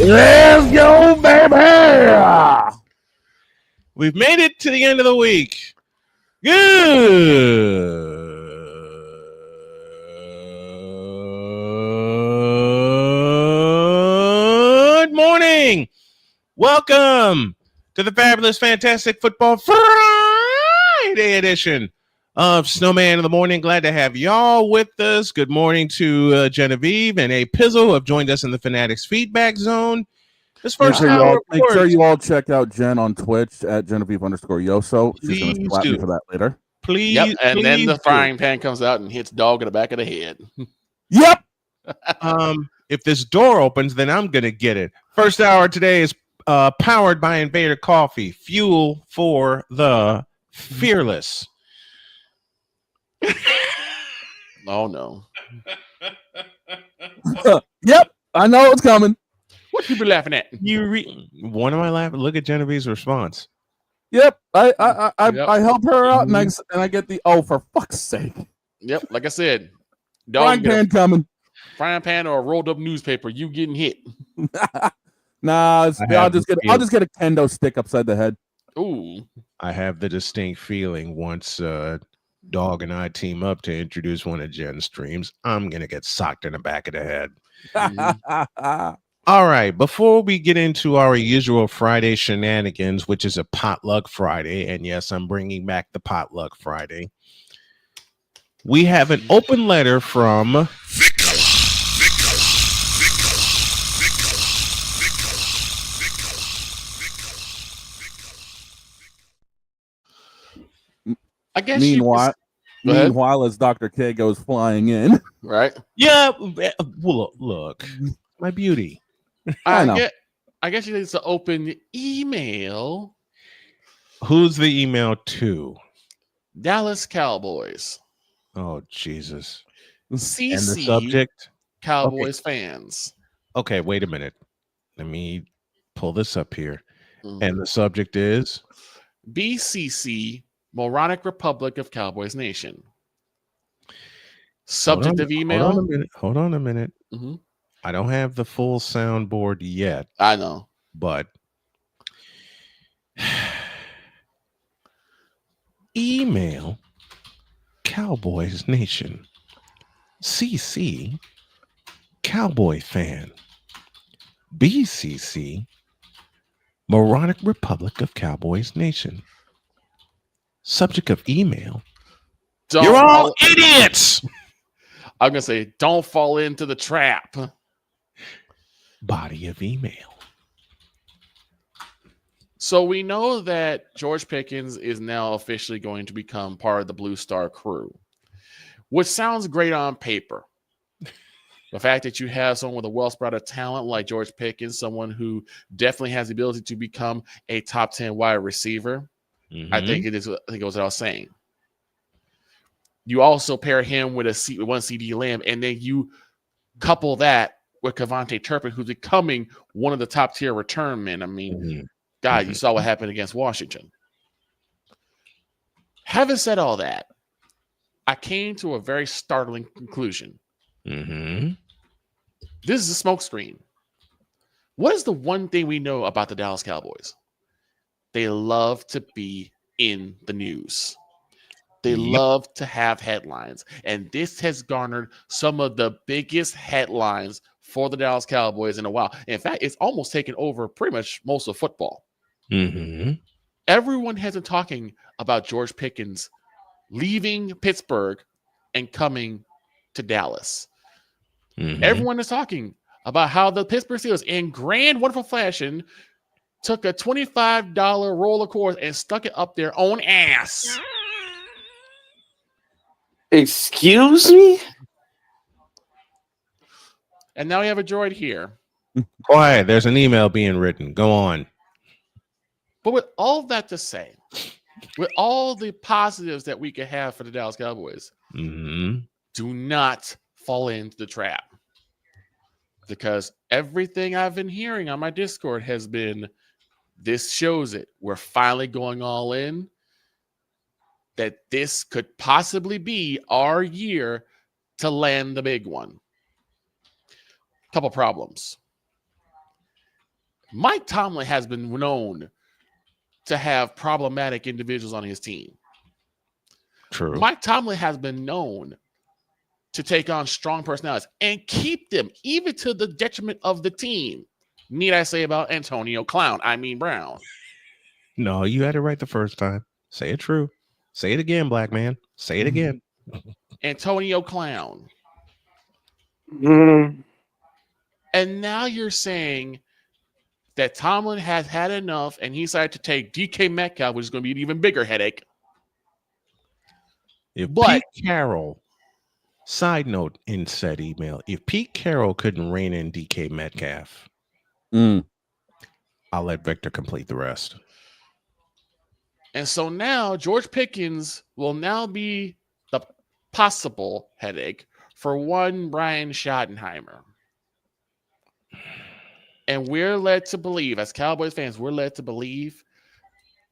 Let's go, baby! We've made it to the end of the week. Good morning. Welcome to the fabulous, fantastic football Friday edition of Snowman in the Morning. Glad to have y'all with us. Good morning to Genevieve and A Pizzle who have joined us in the Fanatics feedback zone. This first hour, make sure you all check out Jen on Twitch at Genevieve_Yoso. She's going to slap me for that later. Please. Yep. And then the frying do. pan comes out and hits dog in the back of the head. Yep. If this door opens, then I'm going to get it. First hour today is powered by Invader Coffee, fuel for the fearless. Oh, no. Yep. I know it's coming. What you be laughing at? What am I laughing? Look at Genevieve's response. Yep. I help her out and I get the for fuck's sake. Yep. Like I said, frying pan coming. Frying pan or a rolled up newspaper, you getting hit. Nah, I'll just get a kendo stick upside the head. Ooh. I have the distinct feeling once Dog and I team up to introduce one of Jen's streams, I'm gonna get socked in the back of the head. All right, before we get into our usual Friday shenanigans, which is a potluck Friday, and yes, I'm bringing back the potluck Friday, we have an open letter from I guess Meanwhile, as Dr. K goes flying in. Right? Yeah, well, look, my beauty. I guess you need to open the email. Who's the email to? Dallas Cowboys. Oh, Jesus. CC And the subject? Cowboys fans. Okay, wait a minute. Let me pull this up here. And the subject is? BCC, Moronic Republic of Cowboys Nation. Subject of email. Hold on a minute. Mm-hmm. I don't have the full soundboard yet. I know. But email Cowboys Nation. CC Cowboy fan. BCC Moronic Republic of Cowboys Nation. Subject of email. You're all idiots. I'm going to say, don't fall into the trap. Body of email. So we know that George Pickens is now officially going to become part of the Blue Star crew, which sounds great on paper. The fact that you have someone with a well-spread of talent like George Pickens, someone who definitely has the ability to become a top 10 wide receiver, I think it goes without saying. You also pair him with one CD Lamb, and then you couple that with Kevontae Turpin, who's becoming one of the top-tier return men. I mean, God, you saw what happened against Washington. Having said all that, I came to a very startling conclusion. This is a smokescreen. What is the one thing we know about the Dallas Cowboys? They love to be in the news. They love to have headlines. And this has garnered some of the biggest headlines for the Dallas Cowboys in a while. In fact, it's almost taken over pretty much most of football. Everyone has been talking about George Pickens leaving Pittsburgh and coming to Dallas. Everyone is talking about how the Pittsburgh Steelers, in grand, wonderful fashion, took a $25 roll of course and stuck it up their own ass. Excuse me? And now we have a droid here. Quiet, there's an email being written. Go on. But with all that to say, with all the positives that we could have for the Dallas Cowboys, do not fall into the trap. Because everything I've been hearing on my Discord has been, this shows it. We're finally going all in. That this could possibly be our year to land the big one. Couple problems. Mike Tomlin has been known to have problematic individuals on his team. True. Mike Tomlin has been known to take on strong personalities and keep them, even to the detriment of the team. Need I say about Antonio Brown? No, you had it right the first time. Say it true. Say it again, black man. Say it again. Antonio Clown. Mm. And now you're saying that Tomlin has had enough and he decided to take DK Metcalf, which is going to be an even bigger headache. Pete Carroll, side note in said email, if Pete Carroll couldn't rein in DK Metcalf, I'll let Victor complete the rest. And so now George Pickens will now be the possible headache for one Brian Schottenheimer. And we're led to believe, as Cowboys fans, we're led to believe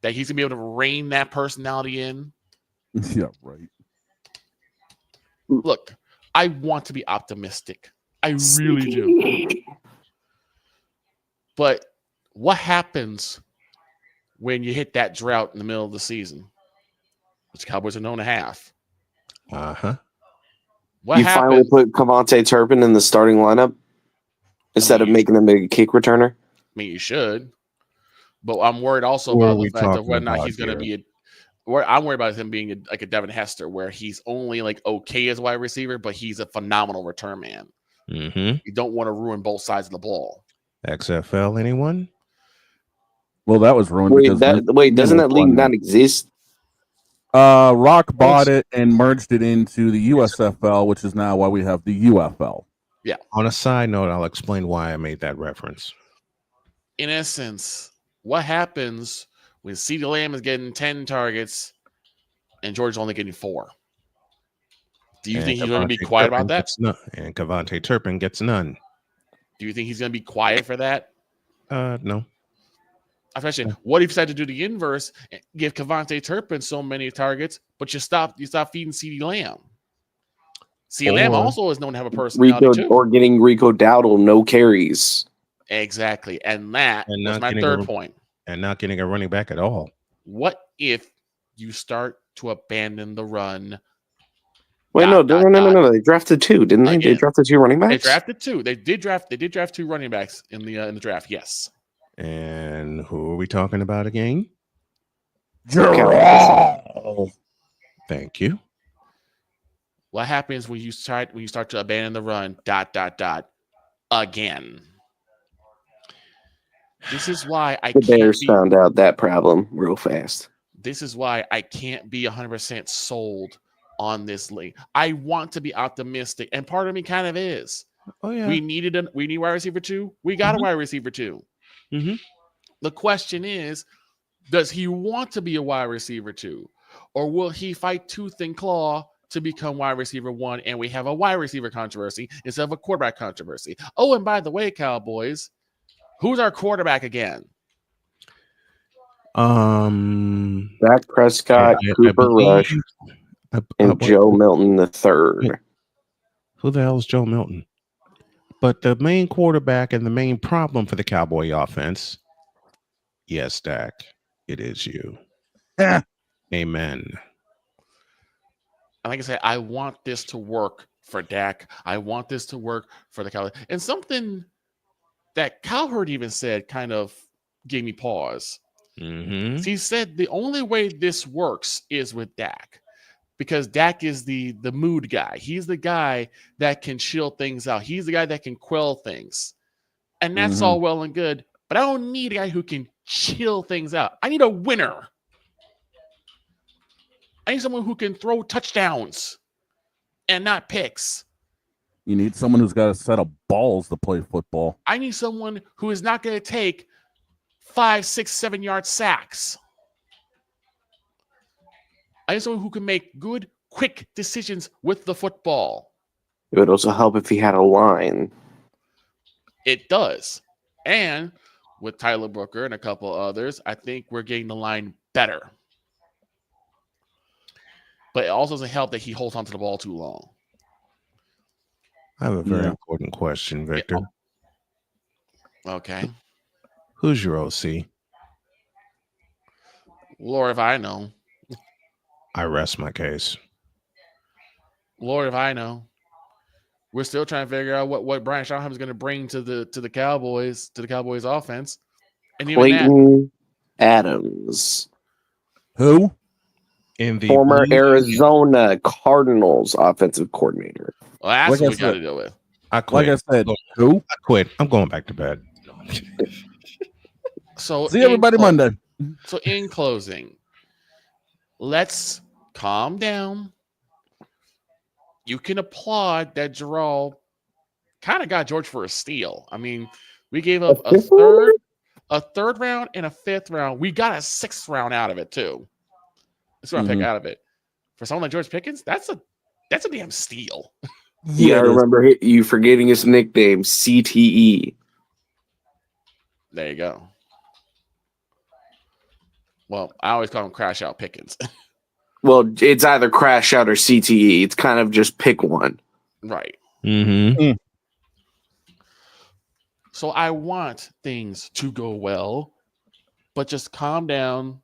that he's going to be able to rein that personality in. Yeah, right. Look, I want to be optimistic. I really do. But what happens when you hit that drought in the middle of the season, which Cowboys are known to have? What you happens? Finally put Cavante Turpin in the starting lineup instead of making him a kick returner? I mean, you should. But I'm worried also about the fact of whether or not he's going to be I'm worried about him being like a Devin Hester, where he's only like okay as a wide receiver, but he's a phenomenal return man. Mm-hmm. You don't want to ruin both sides of the ball. XFL, anyone? Well, that was ruined. Doesn't that league not exist? Rock bought it and merged it into the USFL, which is now why we have the UFL. Yeah. On a side note, I'll explain why I made that reference. In essence, what happens when CeeDee Lamb is getting 10 targets and George's only getting 4? Do you think he's going to be quiet about that? And Cavante Turpin gets none. Do you think he's going to be quiet for that? No. Especially, what if you decide to do the inverse and give Cavante Turpin so many targets, but you stop feeding CeeDee Lamb? CeeDee Lamb also is known to have a personality too. Or getting Rico Dowdle no carries. Exactly. And that was my third point. And not getting a running back at all. What if you start to abandon the run? Wait, no. They drafted 2, didn't they? They drafted 2 running backs? They drafted 2. They did draft 2 running backs in the draft, yes. And who are we talking about again? Gerald. Thank you. What happens when you start to abandon the run? ... Again. This is why the Bears found out that problem real fast. This is why I can't be 100% sold on this league. I want to be optimistic, and part of me kind of is. Oh yeah. We need wide receiver 2. We got a wide receiver 2. Mm-hmm. The question is, does he want to be a wide receiver 2? Or will he fight tooth and claw to become wide receiver 1, and we have a wide receiver controversy instead of a quarterback controversy? Oh, and by the way, Cowboys, who's our quarterback again? Dak Prescott, Cooper Rush, and Joe Milton III. Who the hell is Joe Milton? But the main quarterback and the main problem for the Cowboy offense, yes, Dak, it is you. Amen. Like I said, I want this to work for Dak. I want this to work for the Cowboys. And something that Cowherd even said kind of gave me pause. Mm-hmm. He said the only way this works is with Dak, because Dak is the mood guy. He's the guy that can chill things out. He's the guy that can quell things. And that's all well and good, but I don't need a guy who can chill things out. I need a winner. I need someone who can throw touchdowns and not picks. You need someone who's got a set of balls to play football. I need someone who is not going to take 5, 6, 7 yard sacks. I need someone who can make good, quick decisions with the football. It would also help if he had a line. It does. And with Tyler Booker and a couple others, I think we're getting the line better. But it also doesn't help that he holds onto the ball too long. I have a very important question, Victor. Yeah. Okay. Who's your OC? Lord, if I know. I rest my case. Lord, if I know. We're still trying to figure out what Brian Schottenheimer is going to bring to the Cowboys offense. And even that, Clayton Adams, Who? In the former blue- Arizona Cardinals offensive coordinator. well, that's Like what I we got to said- deal with. I quit. Like I said, who? I quit. I'm going back to bed. No, I'm kidding. So See everybody Monday. So in closing, let's calm down. You can applaud that Jarrell kind of got George for a steal. I mean, we gave up a third round and a fifth round. We got a sixth round out of it too. That's what I pick out of it. For someone like George Pickens, that's a damn steal. Yeah, I it is. remember you forgetting his nickname, CTE. There you go. Well, I always call him Crash Out Pickens. Well, it's either crash out or CTE. It's kind of just pick one. Right. Mm-hmm. So I want things to go well, but just calm down.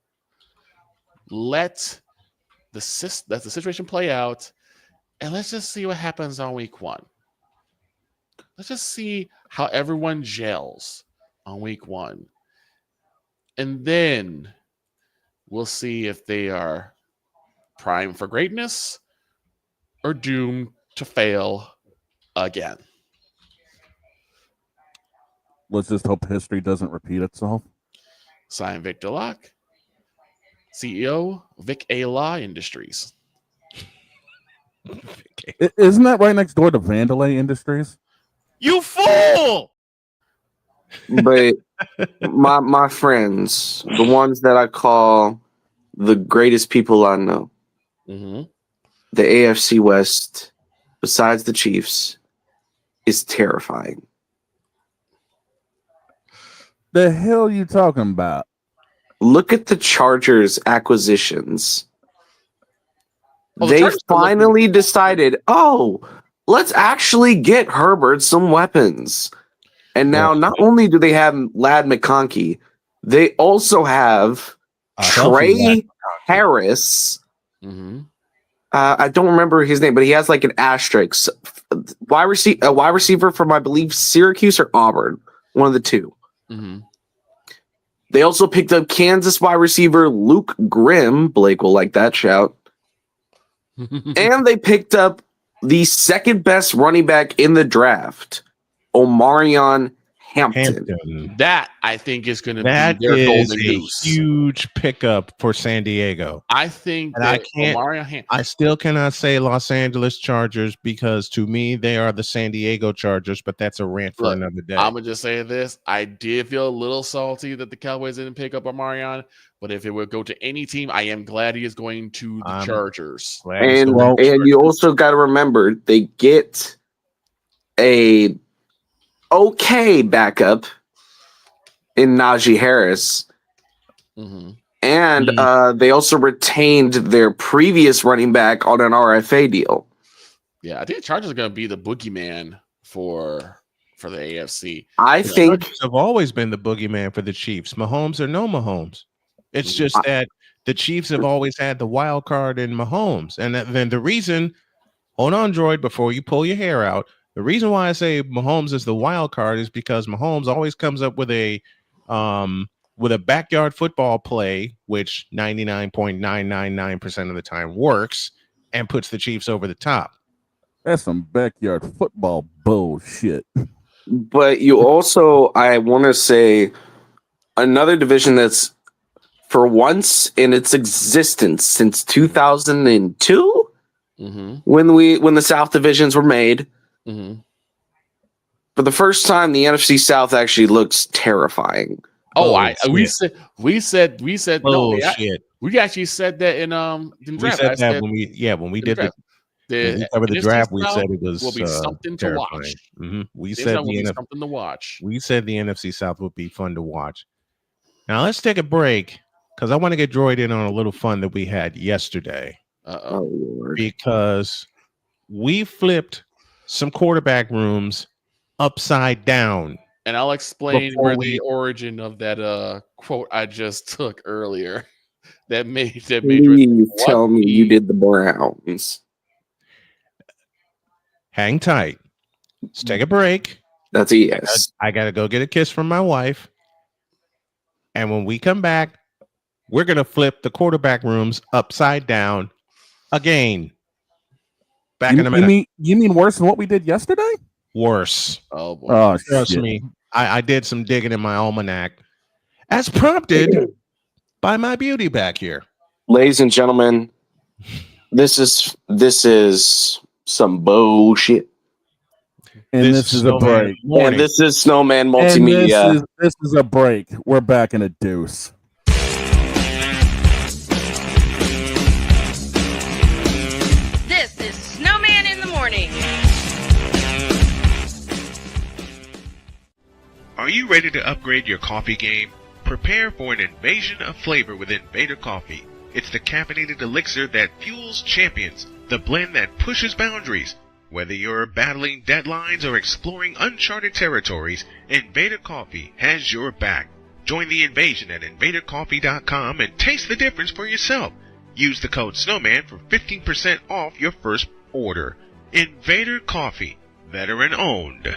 Let the situation play out, and let's just see what happens on week 1. Let's just see how everyone gels on week 1. And then we'll see if they are primed for greatness or doomed to fail again. Let's just hope history doesn't repeat itself. Sign Victor Locke, CEO, Vic A. Law Industries. Isn't that right next door to Vandalay Industries? You fool! But my friends, the ones that I call the greatest people I know, Mm-hmm. the AFC West, besides the Chiefs, is terrifying. The hell you talking about? Look at the Chargers acquisitions. Oh, the They Chargers are looking- finally decided, let's actually get Herbert some weapons. And now not only do they have Lad McConkey, they also have Trey Harris. Mm-hmm. I don't remember his name, but he has like an asterisk. Wide receiver from, I believe, Syracuse or Auburn. One of the two. Mm-hmm. They also picked up Kansas wide receiver Luke Grimm. Blake will like that shout. And they picked up the second best running back in the draft, Omarion Hampton. That I think is going to That be their is golden a goose. huge pickup for San Diego. I think And that I I still cannot say Los Angeles Chargers because to me they are the San Diego Chargers, but that's a rant for Look, another day. I'm gonna just say this: I did feel a little salty that the Cowboys didn't pick up Omarion, but if it would go to any team, I am glad he is going to the Chargers. And you also got to remember they get a okay backup in Najee Harris. Mm-hmm. And they also retained their previous running back on an RFA deal. Yeah, I think the Chargers are going to be the boogeyman for the AFC. I think Chargers have always been the boogeyman for the Chiefs. Mahomes or no Mahomes. It's just that the Chiefs have always had the wild card in Mahomes. And then the reason, hold on, Droid, before you pull your hair out, the reason why I say Mahomes is the wild card is because Mahomes always comes up with a backyard football play, which 99.999% of the time works, and puts the Chiefs over the top. That's some backyard football bullshit. But you also, I want to say, another division that's for once in its existence since 2002, Mm-hmm. when the South divisions were made. Mm-hmm. For the first time, the NFC South actually looks terrifying. We said no. Shit. We actually said that in the We draft. said that when we did the NFC draft, we South said it was will be something to terrifying. watch. Mm-hmm. We NFC said South will be something to watch. We said the NFC South would be fun to watch. Now let's take a break because I want to get Droid in on a little fun that we had yesterday. Oh Lord! Because we flipped some quarterback rooms upside down And I'll explain Before where we- the origin of that quote I just took earlier. that made Please what tell me you the- did the Browns. Hang tight. Let's take a break. That's a yes. I got to go get a kiss from my wife. And when we come back, we're going to flip the quarterback rooms upside down again. Back in a minute. You mean worse than what we did yesterday? Worse. Oh boy. Oh, Trust shit. me. I did some digging in my almanac as prompted by my beauty back here. Ladies and gentlemen, this is some bullshit. And this is a Snowman break. Morning. And this is Snowman And Multimedia. this is a break. We're back in a deuce. This is Snowman in the Morning. Are you ready to upgrade your coffee game? Prepare for an invasion of flavor with Invader Coffee. It's the caffeinated elixir that fuels champions, the blend that pushes boundaries. Whether you're battling deadlines or exploring uncharted territories, Invader Coffee has your back. Join the invasion at invadercoffee.com and taste the difference for yourself. Use the code SNOWMAN for 15% off your first order. Invader Coffee, veteran owned.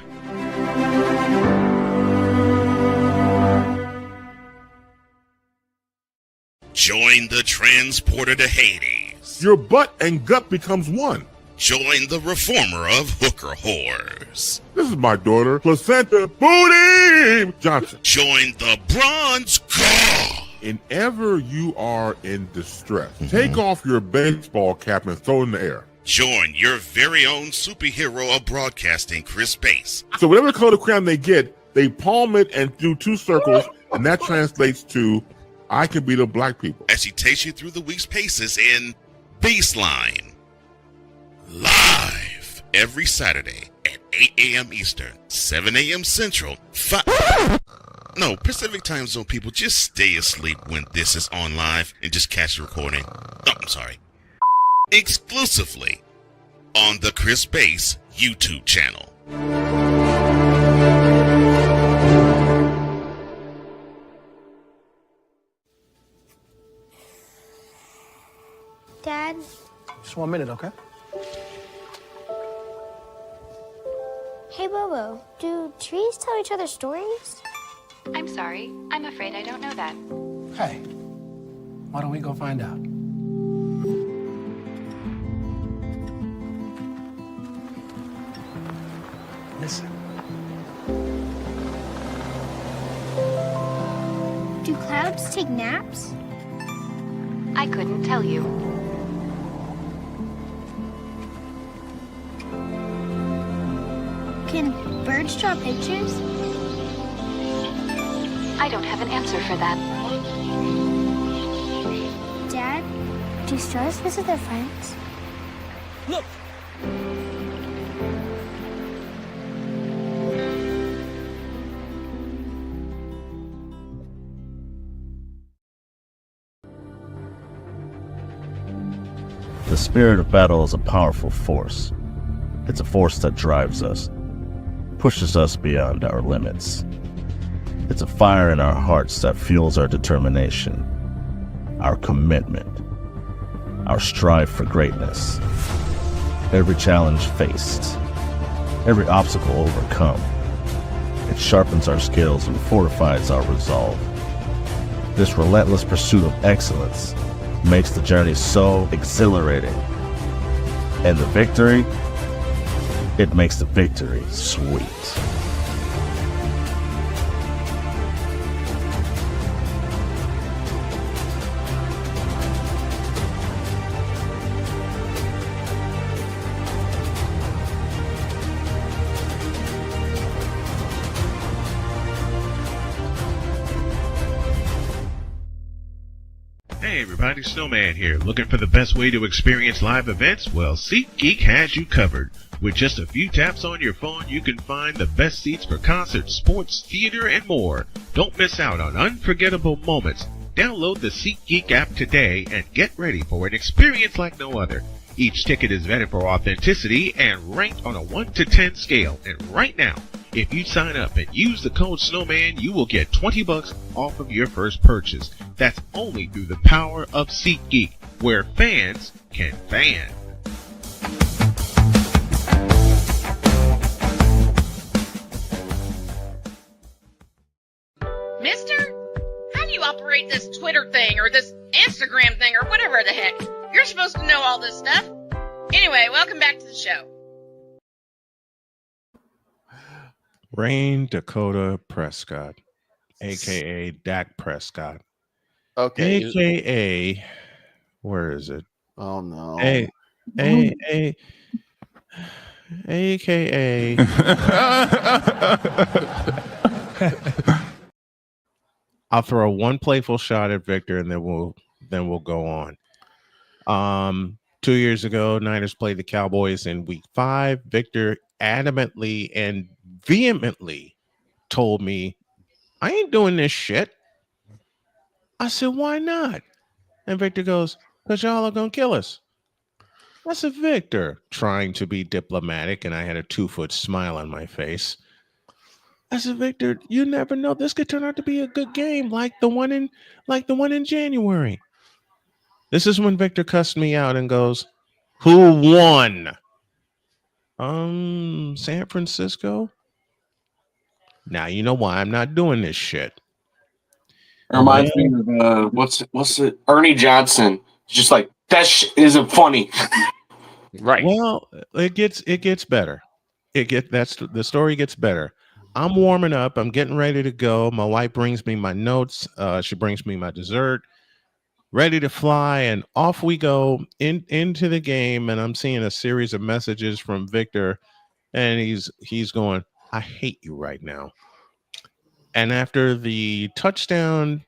Join the transporter to Hades. Your butt and gut becomes one. Join the reformer of hooker whores. This is my daughter, Placenta Booty Johnson. Join the bronze god. Whenever you are in distress, take off your baseball cap and throw it in the air. Join your very own superhero of broadcasting, Chris Bass. So whatever color crayon they get, they palm it and do 2 circles, and that translates to, I can beat up black people. As he takes you through the week's paces in Baseline. Live every Saturday at 8 a.m. Eastern, 7 a.m. Central, Pacific Time Zone people, just stay asleep when this is on live and just catch the recording. Oh, I'm sorry. Exclusively on the Chris Bass YouTube channel. Dad, Just 1 minute, okay? hey Bobo, do trees tell each other stories? I'm sorry. I'm afraid I don't know that. Hey, why don't we go find out? Listen. Do clouds take naps? I couldn't tell you. Can birds draw pictures? I don't have an answer for that. Dad, do stars visit their friends? Look! The spirit of battle is a powerful force. It's a force that drives us, pushes us beyond our limits. It's a fire in our hearts that fuels our determination, our commitment, our strive for greatness. Every challenge faced, every obstacle overcome, it sharpens our skills and fortifies our resolve. This relentless pursuit of excellence makes the journey so exhilarating. And the victory, it makes the victory sweet. Hey everybody, Snowman here. Looking for the best way to experience live events? Well, SeatGeek has you covered. With just a few taps on your phone, you can find the best seats for concerts, sports, theater, and more. Don't miss out on unforgettable moments. Download the SeatGeek app today and get ready for an experience like no other. Each ticket is vetted for authenticity and ranked on a 1 to 10 scale. And right now, If you sign up and use the code Snowman, you will get $20 off of your first purchase. That's only through the power of SeatGeek, where fans can fan. Mister, how do you operate this Twitter thing or this Instagram thing or whatever the heck? You're supposed to know all this stuff. Anyway, welcome back to the show. Rain Dakota Prescott, a.k.a. Dak Prescott. Okay. A.k.a. Where is it? Oh, no. A.k.a. I'll throw one playful shot at Victor, and then we'll go on. 2 years ago, Niners played the Cowboys in Week 5. Victor adamantly and vehemently told me, "I ain't doing this shit." I said, "Why not?" And Victor goes, "Because y'all are gonna kill us." I said, "Victor," trying to be diplomatic, and I had a 2-foot smile on my face. I said, "Victor, you never know. This could turn out to be a good game, like the one in January." This is when Victor cussed me out and goes, "Who won?" San Francisco. Now you know why I'm not doing this shit. It reminds me of what's it? Ernie Johnson. Just like that isn't funny. Right. Well, it gets better. The story gets better. I'm warming up. I'm getting ready to go. My wife brings me my notes. She brings me my dessert. Ready to fly, and off we go into the game. And I'm seeing a series of messages from Victor, and he's going, "I hate you right now." And after the touchdown,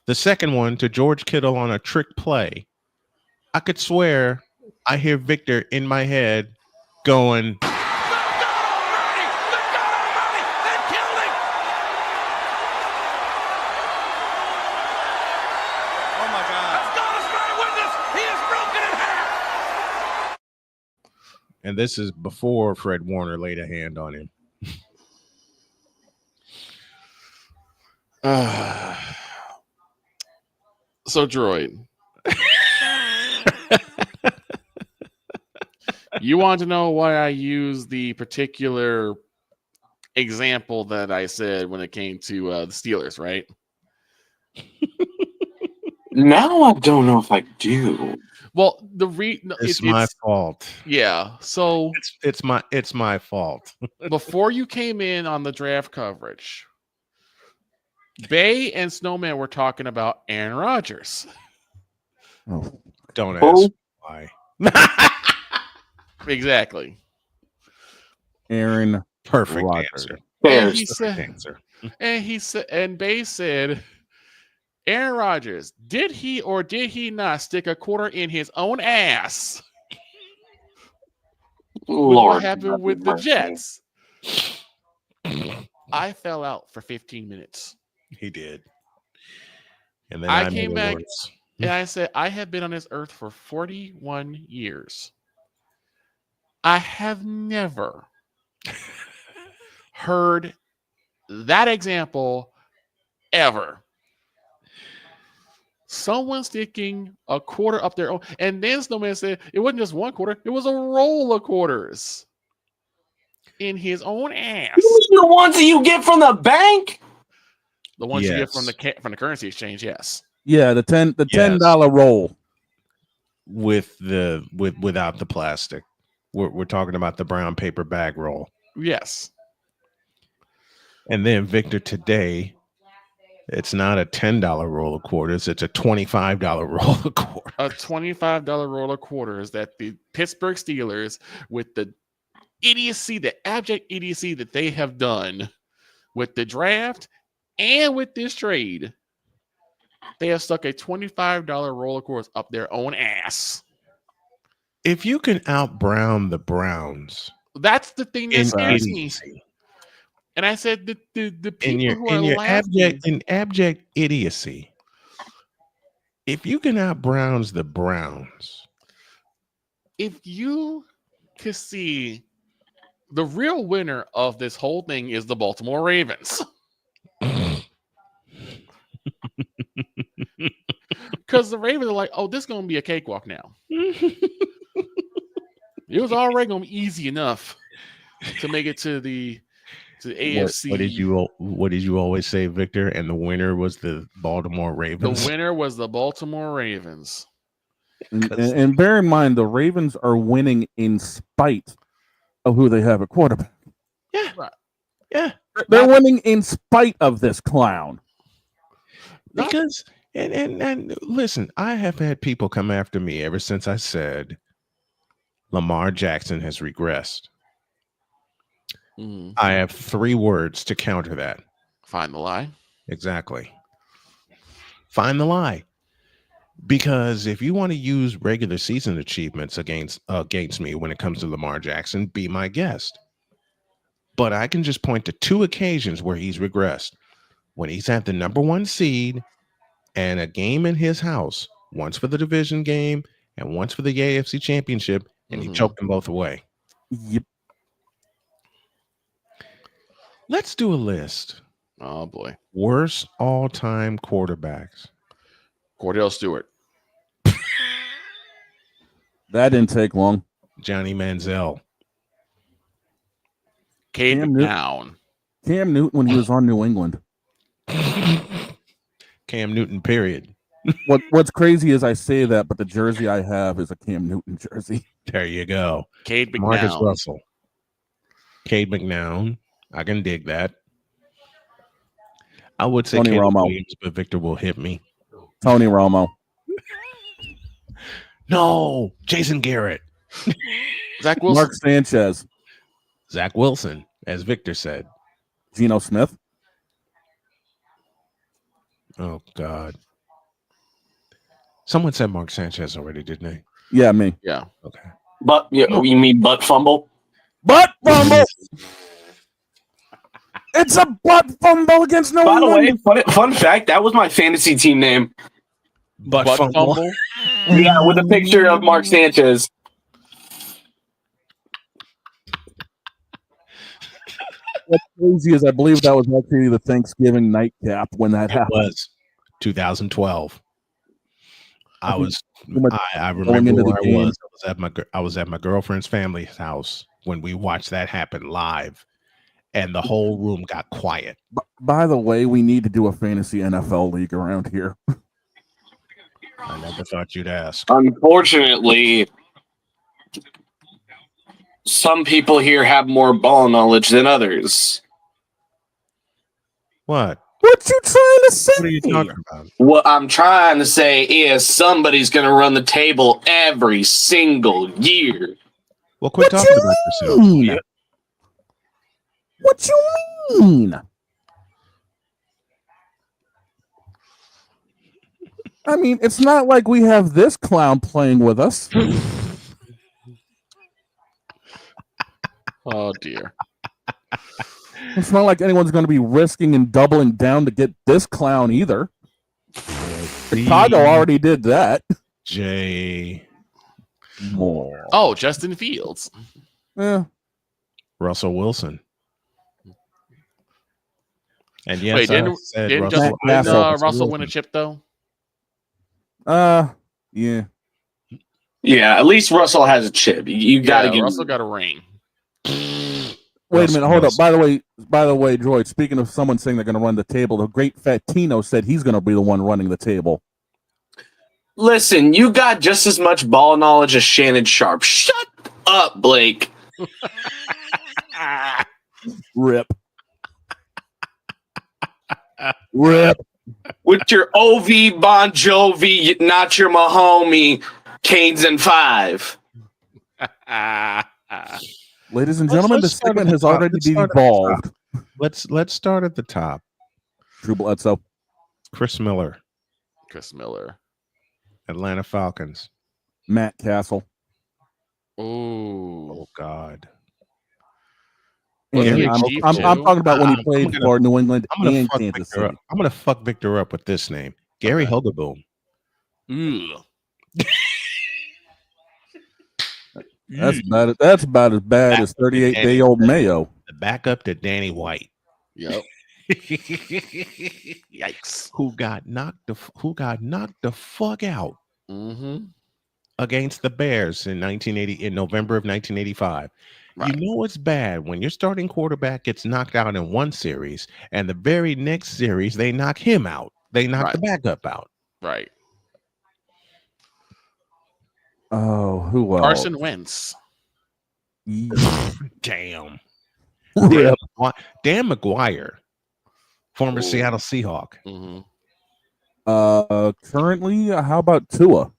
the second one to George Kittle on a trick play, I could swear I hear Victor in my head going, and this is before Fred Warner laid a hand on him. So, Droid, you want to know why I use the particular example that I said when it came to the Steelers, right? Now I don't know if I do. Well, It's my fault. Yeah. So it's my fault. before you came in on the draft coverage, Bay and Snowman were talking about Aaron Rodgers. Oh, don't ask why. Exactly. Aaron, perfect Rodgers. answer. And Bay said, Aaron Rodgers, did he or did he not stick a quarter in his own ass? Lord, what happened with the Jets? I fell out for 15 minutes. He did. And then I came back and I said, I have been on this earth for 41 years. I have never heard that example ever. Someone sticking a quarter up their own. And then Snowman said it wasn't just one quarter, it was a roll of quarters in his own ass. The ones that you get from the bank? The ones you get from the currency exchange, yes. Yeah, the $10 roll. Without the plastic. We're talking about the brown paper bag roll. Yes. And then Victor, today, it's not a $10 roll of quarters, it's a $25 roll of quarters. A $25 roll of quarters that the Pittsburgh Steelers, with the idiocy, the abject idiocy that they have done with the draft and with this trade, they have stuck a $25 roll of quarters up their own ass. If you can out-brown the Browns, that's the thing that scares me. And I said the people who are laughing in abject idiocy. If you can out-browns the Browns, if you could see The real winner of this whole thing is the Baltimore Ravens. Because the Ravens are like, oh, this is going to be a cakewalk now. It was already going to be easy enough to make it to the AFC. What did you always say, Victor? And the winner was the Baltimore Ravens. The winner was the Baltimore Ravens. And bear in mind, the Ravens are winning in spite of who they have at quarterback. Yeah. Right. Yeah. They're winning in spite of this clown. Because and listen, I have had people come after me ever since I said Lamar Jackson has regressed. I have 3 words to counter that. Find the lie. Exactly. Find the lie. Because if you want to use regular season achievements against me when it comes to Lamar Jackson, be my guest. But I can just point to 2 occasions where he's regressed. When he's at the number 1 seed and a game in his house, once for the division game and once for the AFC championship, and he choked them both away. Yep. Let's do a list. Oh, boy. Worst all-time quarterbacks. Cordell Stewart. That didn't take long. Johnny Manziel. Cade Cam McNown. Cam Newton when he was on New England. Cam Newton, period. What's crazy is I say that, but the jersey I have is a Cam Newton jersey. There you go. Cade McNown. Marcus Russell. Cade McNown. I can dig that. I would say Tony Caleb Romo. Williams, but Victor will hit me. Tony Romo. No, Jason Garrett. Zach Wilson. Mark Sanchez. Zach Wilson, as Victor said. Geno Smith. Oh, God. Someone said Mark Sanchez already, didn't they? Yeah, me. Yeah. Okay. But you mean butt fumble? Butt fumble. It's a butt fumble against New By the England. way, fun fact, that was my fantasy team name. Butt fumble. Yeah, with a picture of Mark Sanchez. What's crazy is I believe that was actually the Thanksgiving nightcap when that It happened. was 2012. I remember Going into the where I game. was. I was at my girlfriend's family's house when we watched that happen live, and the whole room got quiet. By the way, we need to do a fantasy NFL league around here. I never thought you'd ask. Unfortunately, some people here have more ball knowledge than others. What? What you trying to say? What are you talking about? What I'm trying to say is somebody's going to run the table every single year. Well, quit What talking you about yourself. mean? Yeah. What you mean? I mean, it's not like we have this clown playing with us. Oh, dear. It's not like anyone's going to be risking and doubling down to get this clown either. Chicago already did that. J. More. Oh, Justin Fields. Yeah. Russell Wilson. And yes, Wait, didn't Russell win a chip, though? Yeah. Yeah, at least Russell has a chip. You got to get Russell got a ring. Wait a minute, hold up. By the way, Droid, speaking of someone saying they're going to run the table, the great Fat Tino said he's going to be the one running the table. Listen, you got just as much ball knowledge as Shannon Sharp. Shut up, Blake. Rip. Rip. With your OV Bon Jovi, not your Mahomie, Canes and 5. Ladies and gentlemen, the segment has already devolved. Let's start at the top. Drew Bledsoe. Chris Miller. Atlanta Falcons. Matt Castle. Oh God. And I'm talking about when he played for New England and Kansas City. I'm going to fuck Victor up with this name. Gary Hogaboom. That's about as bad as 38-day-old Mayo. The backup to Danny White. Yep. Yikes. Who got knocked the fuck out Mm-hmm. against the Bears in November of 1985. Right. You know it's bad when your starting quarterback gets knocked out in one series, and the very next series they knock him out. They knock the backup out. Right. Oh, who else? Carson Wentz. Damn. Rip. Dan McGuire, former Seattle Seahawk. Mm-hmm. Currently, how about Tua?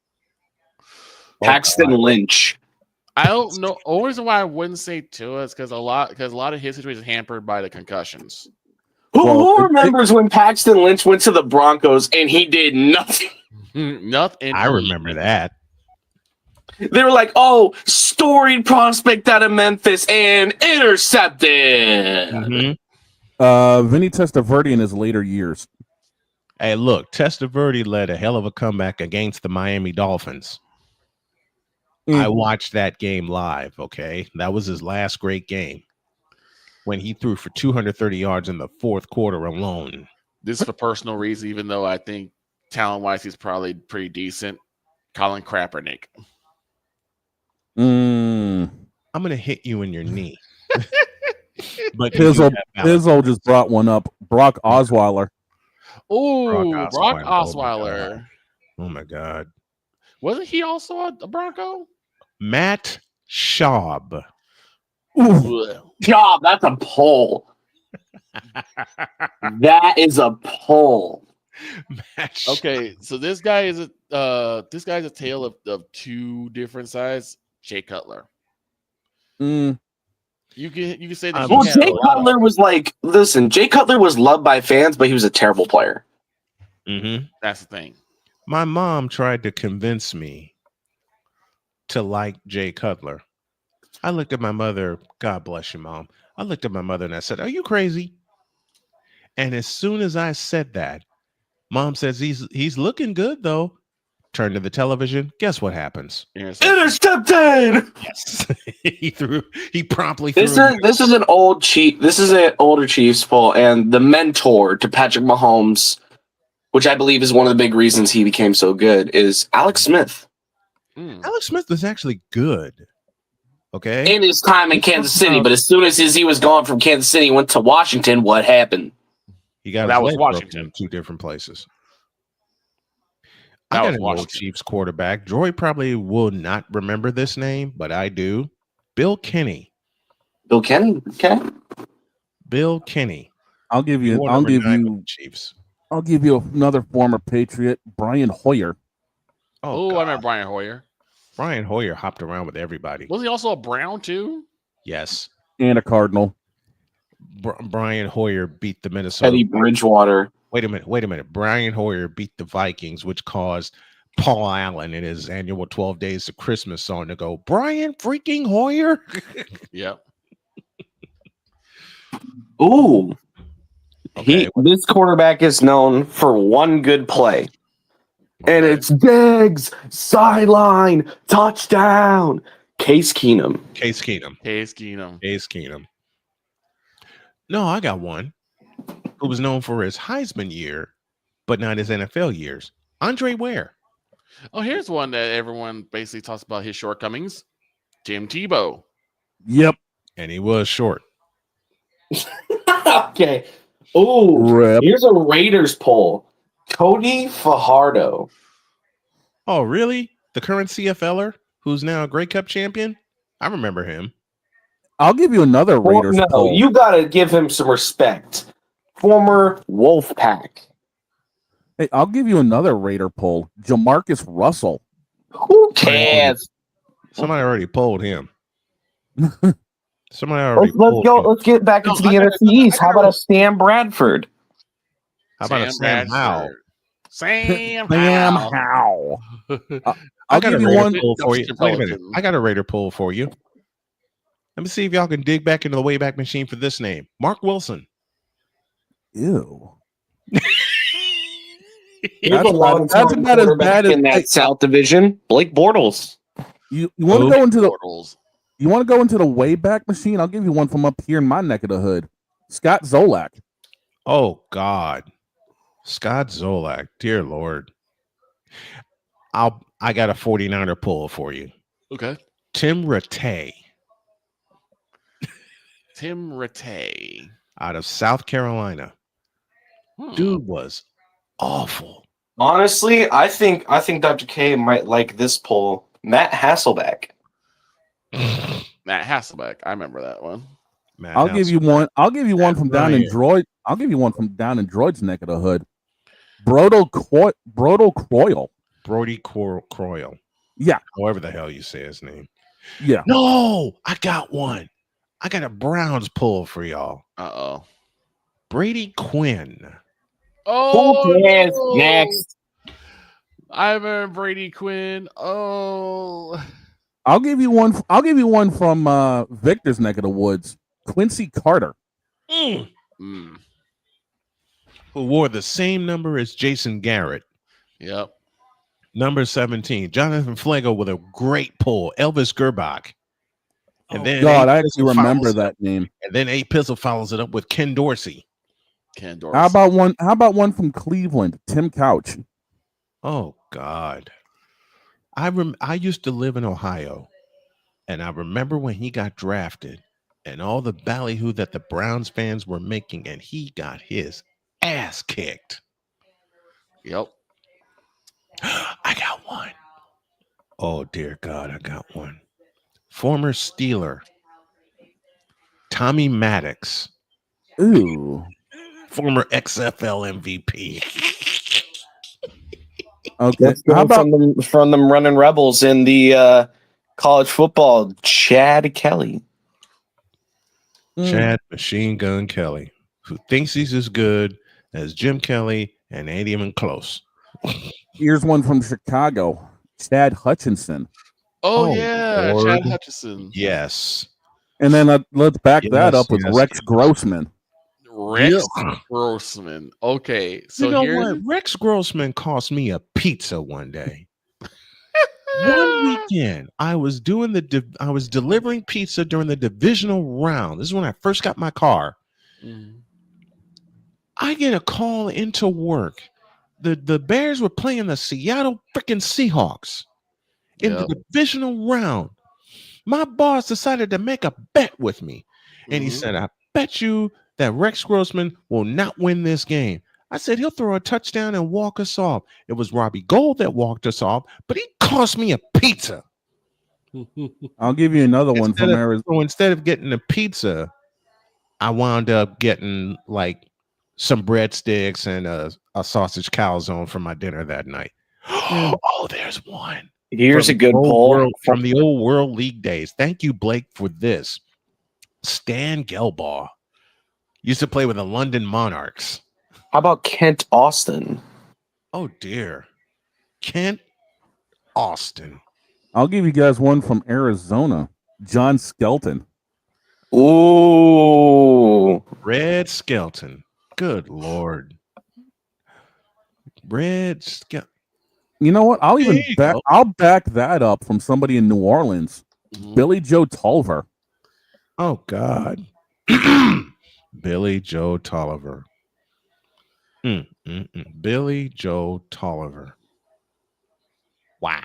Paxton Lynch. I don't know. The only reason why I wouldn't say Tua is because a lot of his situation is hampered by the concussions. Who remembers when Paxton Lynch went to the Broncos and he did nothing? Nothing. I remember that. They were like, "Oh, storied prospect out of Memphis and intercepted." Mm-hmm. Vinny Testaverde in his later years. Hey, look, Testaverde led a hell of a comeback against the Miami Dolphins. I watched that game live, okay? That was his last great game when he threw for 230 yards in the fourth quarter alone. This is for personal reasons, even though I think talent-wise he's probably pretty decent. Colin Kaepernick. Mm. I'm going to hit you in your knee. But Pizzo just brought one up. Brock Osweiler. Ooh, Brock Osweiler. Oh, my God. Wasn't he also a Bronco? Matt Schaub. God, that's a poll. That is a poll. Okay, so this guy is a tale of two different sides. Jay Cutler. Mm. You can say that. Well, Jay Cutler was like, listen, Jay Cutler was loved by fans, but he was a terrible player. Mm-hmm. That's the thing. My mom tried to convince me to like Jay Cutler. I looked at my mother. God bless you, Mom. I looked at my mother and I said, "Are you crazy?" And as soon as I said that, Mom says, he's looking good though. Turn to the television. Guess what happens? Intercepted. Yes. He promptly This threw. is an old Chief. This is an older Chiefs poll, and the mentor to Patrick Mahomes, which I believe is one of the big reasons he became so good, is Alex Smith. Alex Smith was actually good. Okay. In his time in Kansas City, but as soon as he was gone from Kansas City, went to Washington, what happened? He got that his was leg broken Washington. in two different places. That I got was an old Washington. Chiefs quarterback. Joy probably will not remember this name, but I do. Bill Kenny. Bill Kenny. Okay. Bill Kenny. I'll give you Chiefs. I'll give you another former Patriot, Brian Hoyer. Oh, I remember Brian Hoyer. Brian Hoyer hopped around with everybody. Was he also a Brown too? Yes. And a Cardinal. Brian Hoyer beat the Minnesota. Teddy Bridgewater. Wait a minute. Brian Hoyer beat the Vikings, which caused Paul Allen in his annual 12 Days of Christmas song to go, Brian freaking Hoyer. Yep. Ooh. Okay. This quarterback is known for one good play. And it's Diggs, sideline, touchdown. Case Keenum. Case Keenum. No, I got one who was known for his Heisman year, but not his NFL years. Andre Ware. Oh, here's one that everyone basically talks about his shortcomings. Tim Tebow. Yep. And he was short. Okay. Oh, here's a Raiders poll. Cody Fajardo. Oh, really? The current CFLer who's now a Grey Cup champion? I remember him. I'll give you another Raiders poll. You got to give him some respect. Former Wolfpack. Hey, I'll give you another Raider poll. Jamarcus Russell. Who cares? Somebody already polled him. Let's get back into the NFC East. How about a Sam Bradford? How about a Sam Howell? Sam Howell. I got a Raider poll for you. Wait a minute. I got a Raider poll for you. Let me see if y'all can dig back into the Wayback Machine for this name. Mark Wilson. Ew. That's about as bad as in that South Division. Blake Bortles. You want to go into the You want to go into the Wayback Machine? I'll give you one from up here in my neck of the hood. Scott Zolak. Oh God, Scott Zolak, dear Lord. I got a 49er pull for you. Okay. Tim Rattay Tim Rattay. out of South Carolina. Dude was awful. Honestly, I think Dr. K might like this poll. Matt Hasselbeck. Matt Hasselbeck. I remember that one. I'll give you one. I'll give you one from down in Droid. I'll give you one from down in Droid's neck of the hood. Brodel Croyle. Brody Croyle. Yeah. However the hell you say his name. Yeah. No, I got one. I got a Browns pull for y'all. Uh-oh. Brady Quinn. Oh, Yes, no. next. I remember Brady Quinn. Oh. I'll give you one. I'll give you one from Victor's neck of the woods. Quincy Carter. Who wore the same number as Jason Garrett. Yep. Number 17. Jonathan Flago with a great pull. Elvis Gerbach. And then God, A. I actually Pizzle remember follows that up- name. And then A. Pizzle follows it up with Ken Dorsey. Ken Dorsey. How about one? How about one from Cleveland? Tim Couch. Oh God. I used to live in Ohio, and I remember when he got drafted and all the ballyhoo that the Browns fans were making, and he got his ass kicked. Yep. I got one. Oh dear God, I got one. Former Steeler, Tommy Maddox. Ooh. Former XFL MVP. Okay. Let's go from them running Rebels in the college football, Chad Kelly. Chad Machine Gun Kelly, who thinks he's as good as Jim Kelly and ain't even close. Here's one from Chicago. Chad Hutchinson. Oh yeah, Lord. Chad Hutchison. Yes. And then let's back that up with yes, Rex yes. Grossman. Rex Grossman. Okay, so you know here's what? Rex Grossman cost me a pizza one day. One weekend, I was delivering pizza during the divisional round. This is when I first got my car. I get a call into work. The Bears were playing the Seattle freaking Seahawks in the divisional round. My boss decided to make a bet with me, and he said, "I bet you that Rex Grossman will not win this game." I said, "He'll throw a touchdown and walk us off." It was Robbie Gould that walked us off, but he cost me a pizza. I'll give you another one from Arizona. So instead of getting a pizza, I wound up getting like some breadsticks and a sausage calzone for my dinner that night. Oh, there's one. Here's From a good the old poll. world- from the old World League days. Thank you, Blake, for this. Stan Gelbaugh used to play with the London Monarchs. How about Kent Austin? Oh dear, Kent Austin. I'll give you guys one from Arizona. John Skelton. Ooh. Red Skelton. Good Lord. Red Skelton. You know what? I'll even There you back. go. I'll back that up from somebody in New Orleans. Billy Joe Tolliver. Oh God. Billy Joe Tolliver. Billy Joe Tolliver. Why?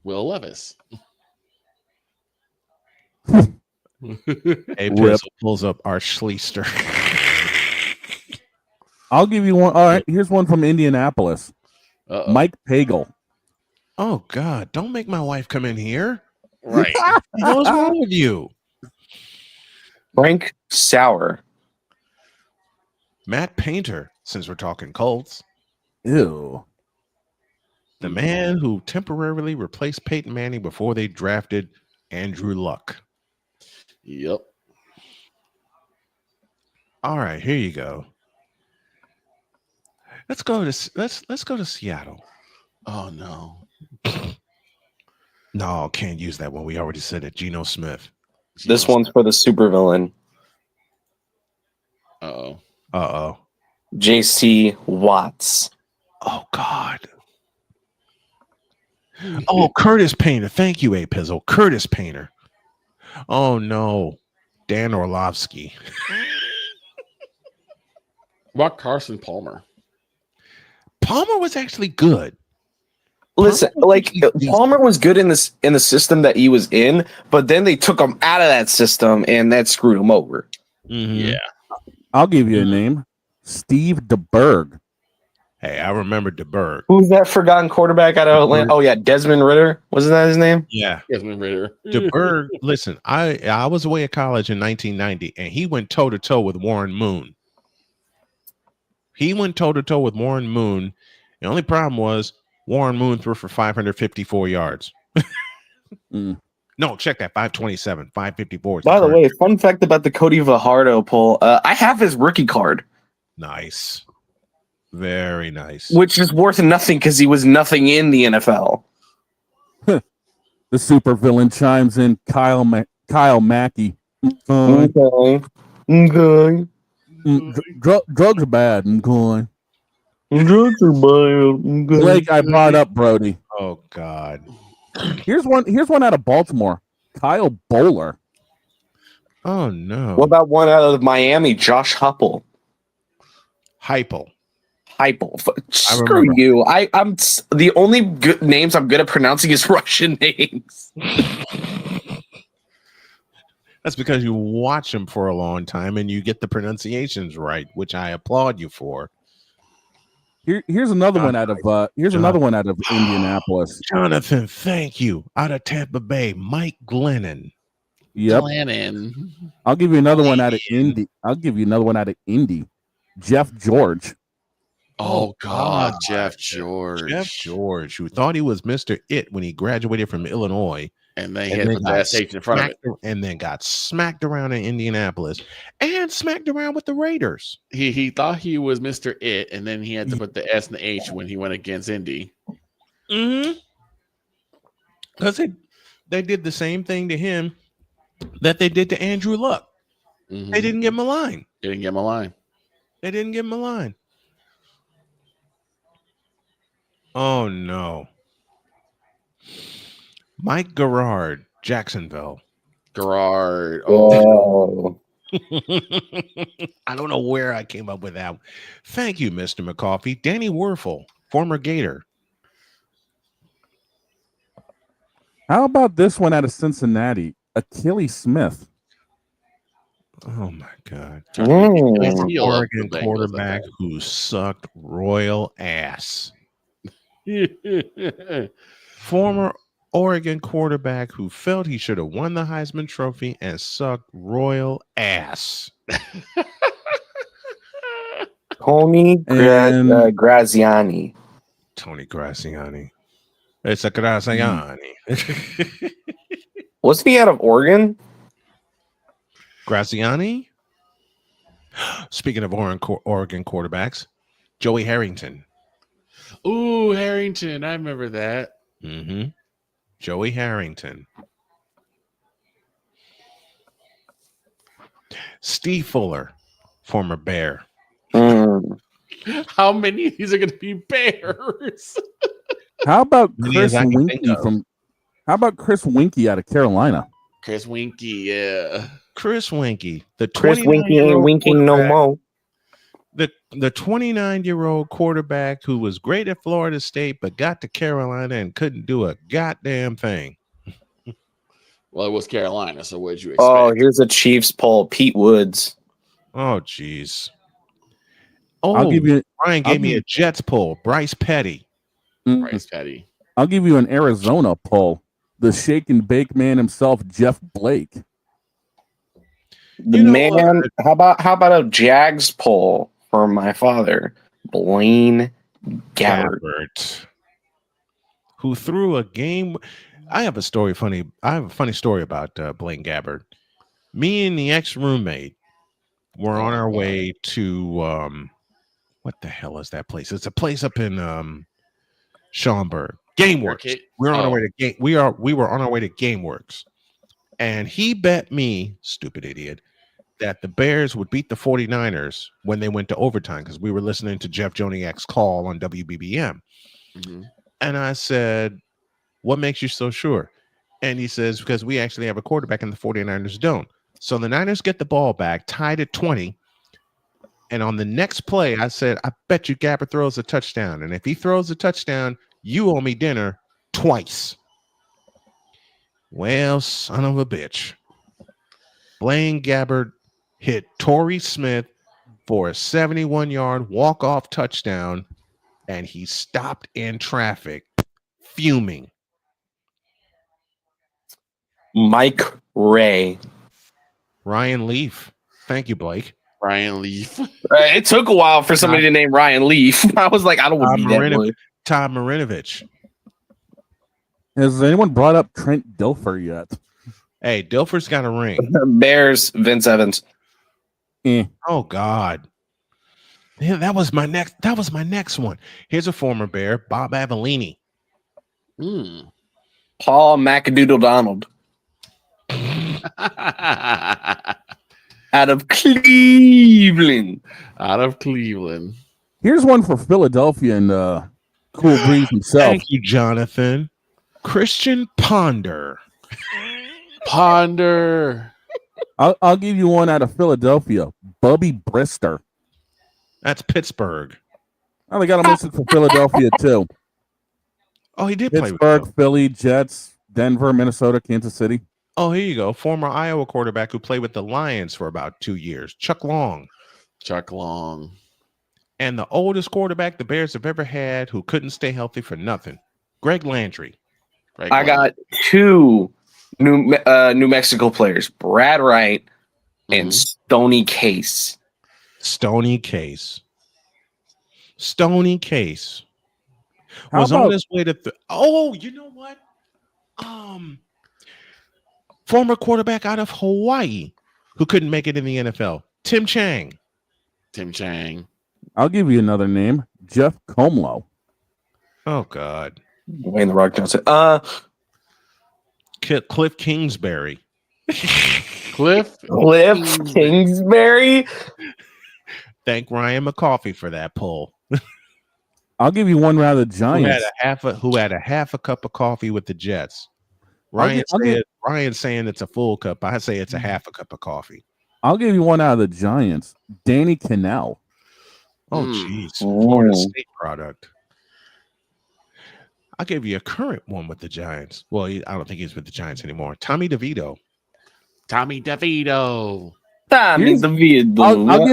Will Levis. A Pizzle pulls up our Schleister. I'll give you one. All right, here's one from Indianapolis. Mike Pagel. Oh God! Don't make my wife come in here. Right. What's wrong with you? Frank Sauer. Matt Painter, since we're talking Colts. Ew. The man who temporarily replaced Peyton Manning before they drafted Andrew Luck. Yep. All right, here you go. Let's go to Seattle. Oh no. No, can't use that one. We already said it. Geno Smith. This one's for the supervillain. Uh-oh. JC Watts. Oh God. Oh, Curtis Painter. Thank you, A Pizzle. Curtis Painter. Oh no, Dan Orlovsky. What about Carson Palmer? Palmer was actually good. Listen, Palmer was like actually decent. Palmer was good in the system that he was in, but then they took him out of that system and that screwed him over. Mhm. Yeah. I'll give you a name. Steve DeBerg. Hey, I remember DeBerg. Who's that forgotten quarterback out of Atlanta? Oh yeah, Desmond Ritter. Wasn't that his name? Yeah. Desmond Ritter. DeBerg, listen, I was away at college in 1990, and he went toe-to-toe with Warren Moon. He went toe-to-toe with Warren Moon. The only problem was Warren Moon threw for 554 yards. No, check that. 527, 554. By the way, fun fact about the Cody Fajardo poll. I have his rookie card, Nice. Very nice. which is worth nothing because he was nothing in the NFL. The supervillain chimes in. Kyle Mackey. Okay. Drugs are bad. Okay. Drugs are bad. Blake, I brought up Brody. Oh, God. Here's one out of Baltimore. Kyle Bowler. Oh, no. What about one out of Miami? Josh Huppel. Hypel. Screw remember. you. I'm the only good names I'm good at pronouncing is Russian names. That's because you watch him for a long time and you get the pronunciations right, which I applaud you for. Here's another one out of Indianapolis. Jonathan, thank you. Out of Tampa Bay, Mike Glennon. Yep. Glennon. I'll give you another one out of Indy. Jeff George. Oh God, Jeff George. Jeff George, who thought he was Mr. It when he graduated from Illinois. And then he had the last safety in front of it. And then got smacked around in Indianapolis and smacked around with the Raiders. He thought he was Mr. It, and then he had to put the S and the H when he went against Indy. Mm-hmm. Because they did the same thing to him that they did to Andrew Luck. Mm-hmm. They didn't give him a line. They didn't give him a line. They didn't give him a line. Oh, no. Mike Garrard, Jacksonville. Garrard. Oh. I don't know where I came up with that. Thank you, Mr. McCoffey. Danny Werfel, former Gator. How about this one out of Cincinnati? Achilles Smith. Oh, my God. Mm. Oregon quarterback who sucked royal ass. Former Oregon quarterback who felt he should have won the Heisman Trophy and sucked royal ass. Tony Graziani. Tony Graziani. It's a Graziani. Wasn't he out of Oregon? Graziani? Speaking of Oregon quarterbacks, Joey Harrington. Ooh, Harrington. I remember that. Mm-hmm. Joey Harrington. Steve Fuller, former Bear. How many of these are going to be Bears? How about Chris I can Winky think of. How about Chris Winky out of Carolina? Chris Winky, yeah. Chris Winky. Chris Winky ain't winking no more. The 29-year-old quarterback who was great at Florida State but got to Carolina and couldn't do a goddamn thing. Well, it was Carolina, so what did you expect? Oh, here's a Chiefs poll. Pete Woods. Oh, jeez. Oh, I'll give you. Brian gave me a Jets poll. Bryce Petty. Bryce Petty. I'll give you an Arizona poll. The shake and bake man himself, Jeff Blake. How about a Jags poll for my father, Blaine Gabbert, who threw a game. I have a funny story about Blaine Gabbert. Me and the ex-roommate were on our way to what the hell is that place? It's a place up in Schaumburg. GameWorks. We're on our way to we were on our way to GameWorks. And he bet me, stupid idiot, that the Bears would beat the 49ers when they went to overtime because we were listening to Jeff Joniak's call on WBBM. Mm-hmm. And I said, what makes you so sure? And he says, because we actually have a quarterback and the 49ers don't. So the Niners get the ball back, tied at 20. And on the next play, I said, I bet you Gabbert throws a touchdown. And if he throws a touchdown, you owe me dinner twice. Well, son of a bitch. Blaine Gabbert hit Torrey Smith for a 71-yard walk-off touchdown, and he stopped in traffic, fuming. Mike Ray. Ryan Leaf. Thank you, Blake. Ryan Leaf. It took a while for somebody to name Ryan Leaf. I was like, I don't want to be that boy. Tom Marinovich. Has anyone brought up Trent Dilfer yet? Hey, Dilfer's got a ring. Bears, Vince Evans. Oh God. Yeah, that was my next one. Here's a former Bear, Bob Avellini. Paul McAdoodle Donald. Out of Cleveland. Here's one for Philadelphia and Cool Breeze himself. Thank you, Jonathan. Christian Ponder. I'll give you one out of Philadelphia. Bubby Brister. That's Pittsburgh. Oh, they got him listed for Philadelphia too. Oh, he did play with Pittsburgh, Philly, Jets, Denver, Minnesota, Kansas City. Oh, here you go. Former Iowa quarterback who played with the Lions for about 2 years. Chuck Long. And the oldest quarterback the Bears have ever had who couldn't stay healthy for nothing. Greg Landry. I got two New Mexico players, Brad Wright and Stoney Case. Stoney Case How was about- on his way to you know what? Former quarterback out of Hawaii who couldn't make it in the NFL. Tim Chang. I'll give you another name. Jeff Comlow. Oh God. Dwayne the Rock Johnson. Cliff Kingsbury. Cliff Kingsbury. Thank Ryan McCoffey for that pull. I'll give you one round of the Giants. Who had a half a cup of coffee with the Jets. Ryan's saying it's a full cup. I say it's a half a cup of coffee. I'll give you one out of the Giants. Danny Cannell. Oh, jeez. Florida State product. I'll give you a current one with the Giants. Well, I don't think he's with the Giants anymore. Tommy DeVito. I'll give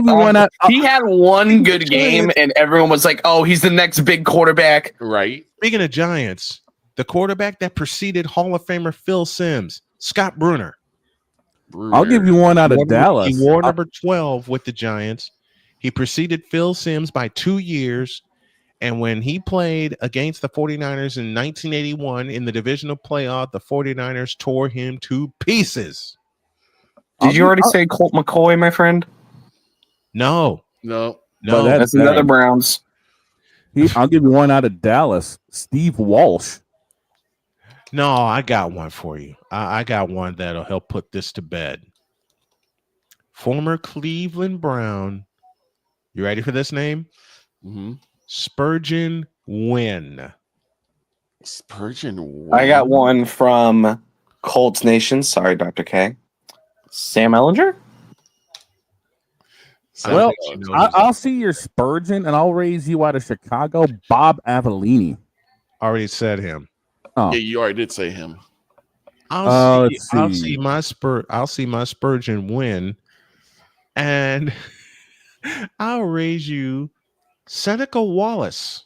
you one out. He had one good game, and everyone was like, "Oh, he's the next big quarterback." Right. Speaking of Giants, the quarterback that preceded Hall of Famer Phil Simms, Scott Brunner. I'll give you one out of Dallas. He wore number 12 with the Giants. He preceded Phil Simms by 2 years. And when he played against the 49ers in 1981 in the divisional playoff, the 49ers tore him to pieces. Did you already say Colt McCoy, my friend? No. That's another Browns. I'll give you one out of Dallas. Steve Walsh. No, I got one for you. I got one that'll help put this to bed. Former Cleveland Brown. You ready for this name? Spurgeon Wynn. I got one from Colts Nation. Sorry, Dr. K. Sam Ellinger? Well, I'll see your Spurgeon, and I'll raise you out of Chicago. Bob Avellini. Already said him. Oh. Yeah, you already did say him. I'll see my Spurgeon win, and I'll raise you Seneca Wallace.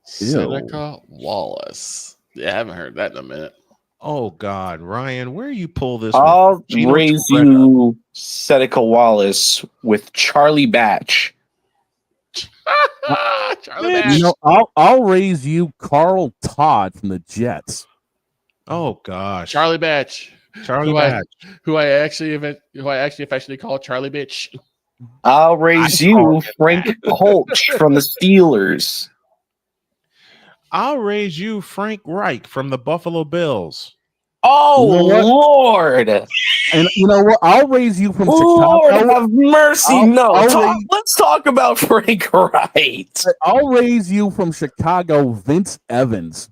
Seneca Wallace. Yeah, I haven't heard that in a minute. Oh God, Ryan, where you pull this? I'll raise you Seneca Wallace with Charlie Batch. Charlie Batch. I'll raise you Carl Todd from the Jets. Oh gosh, Charlie Batch. Who I actually affectionately call Charlie Bitch. I'll raise you Frank Holtz from the Steelers. I'll raise you Frank Reich from the Buffalo Bills. Oh, Lord. And you know what? I'll raise you from Lord Chicago. Have mercy. Let's talk about Frank Wright. I'll raise you from Chicago, Vince Evans.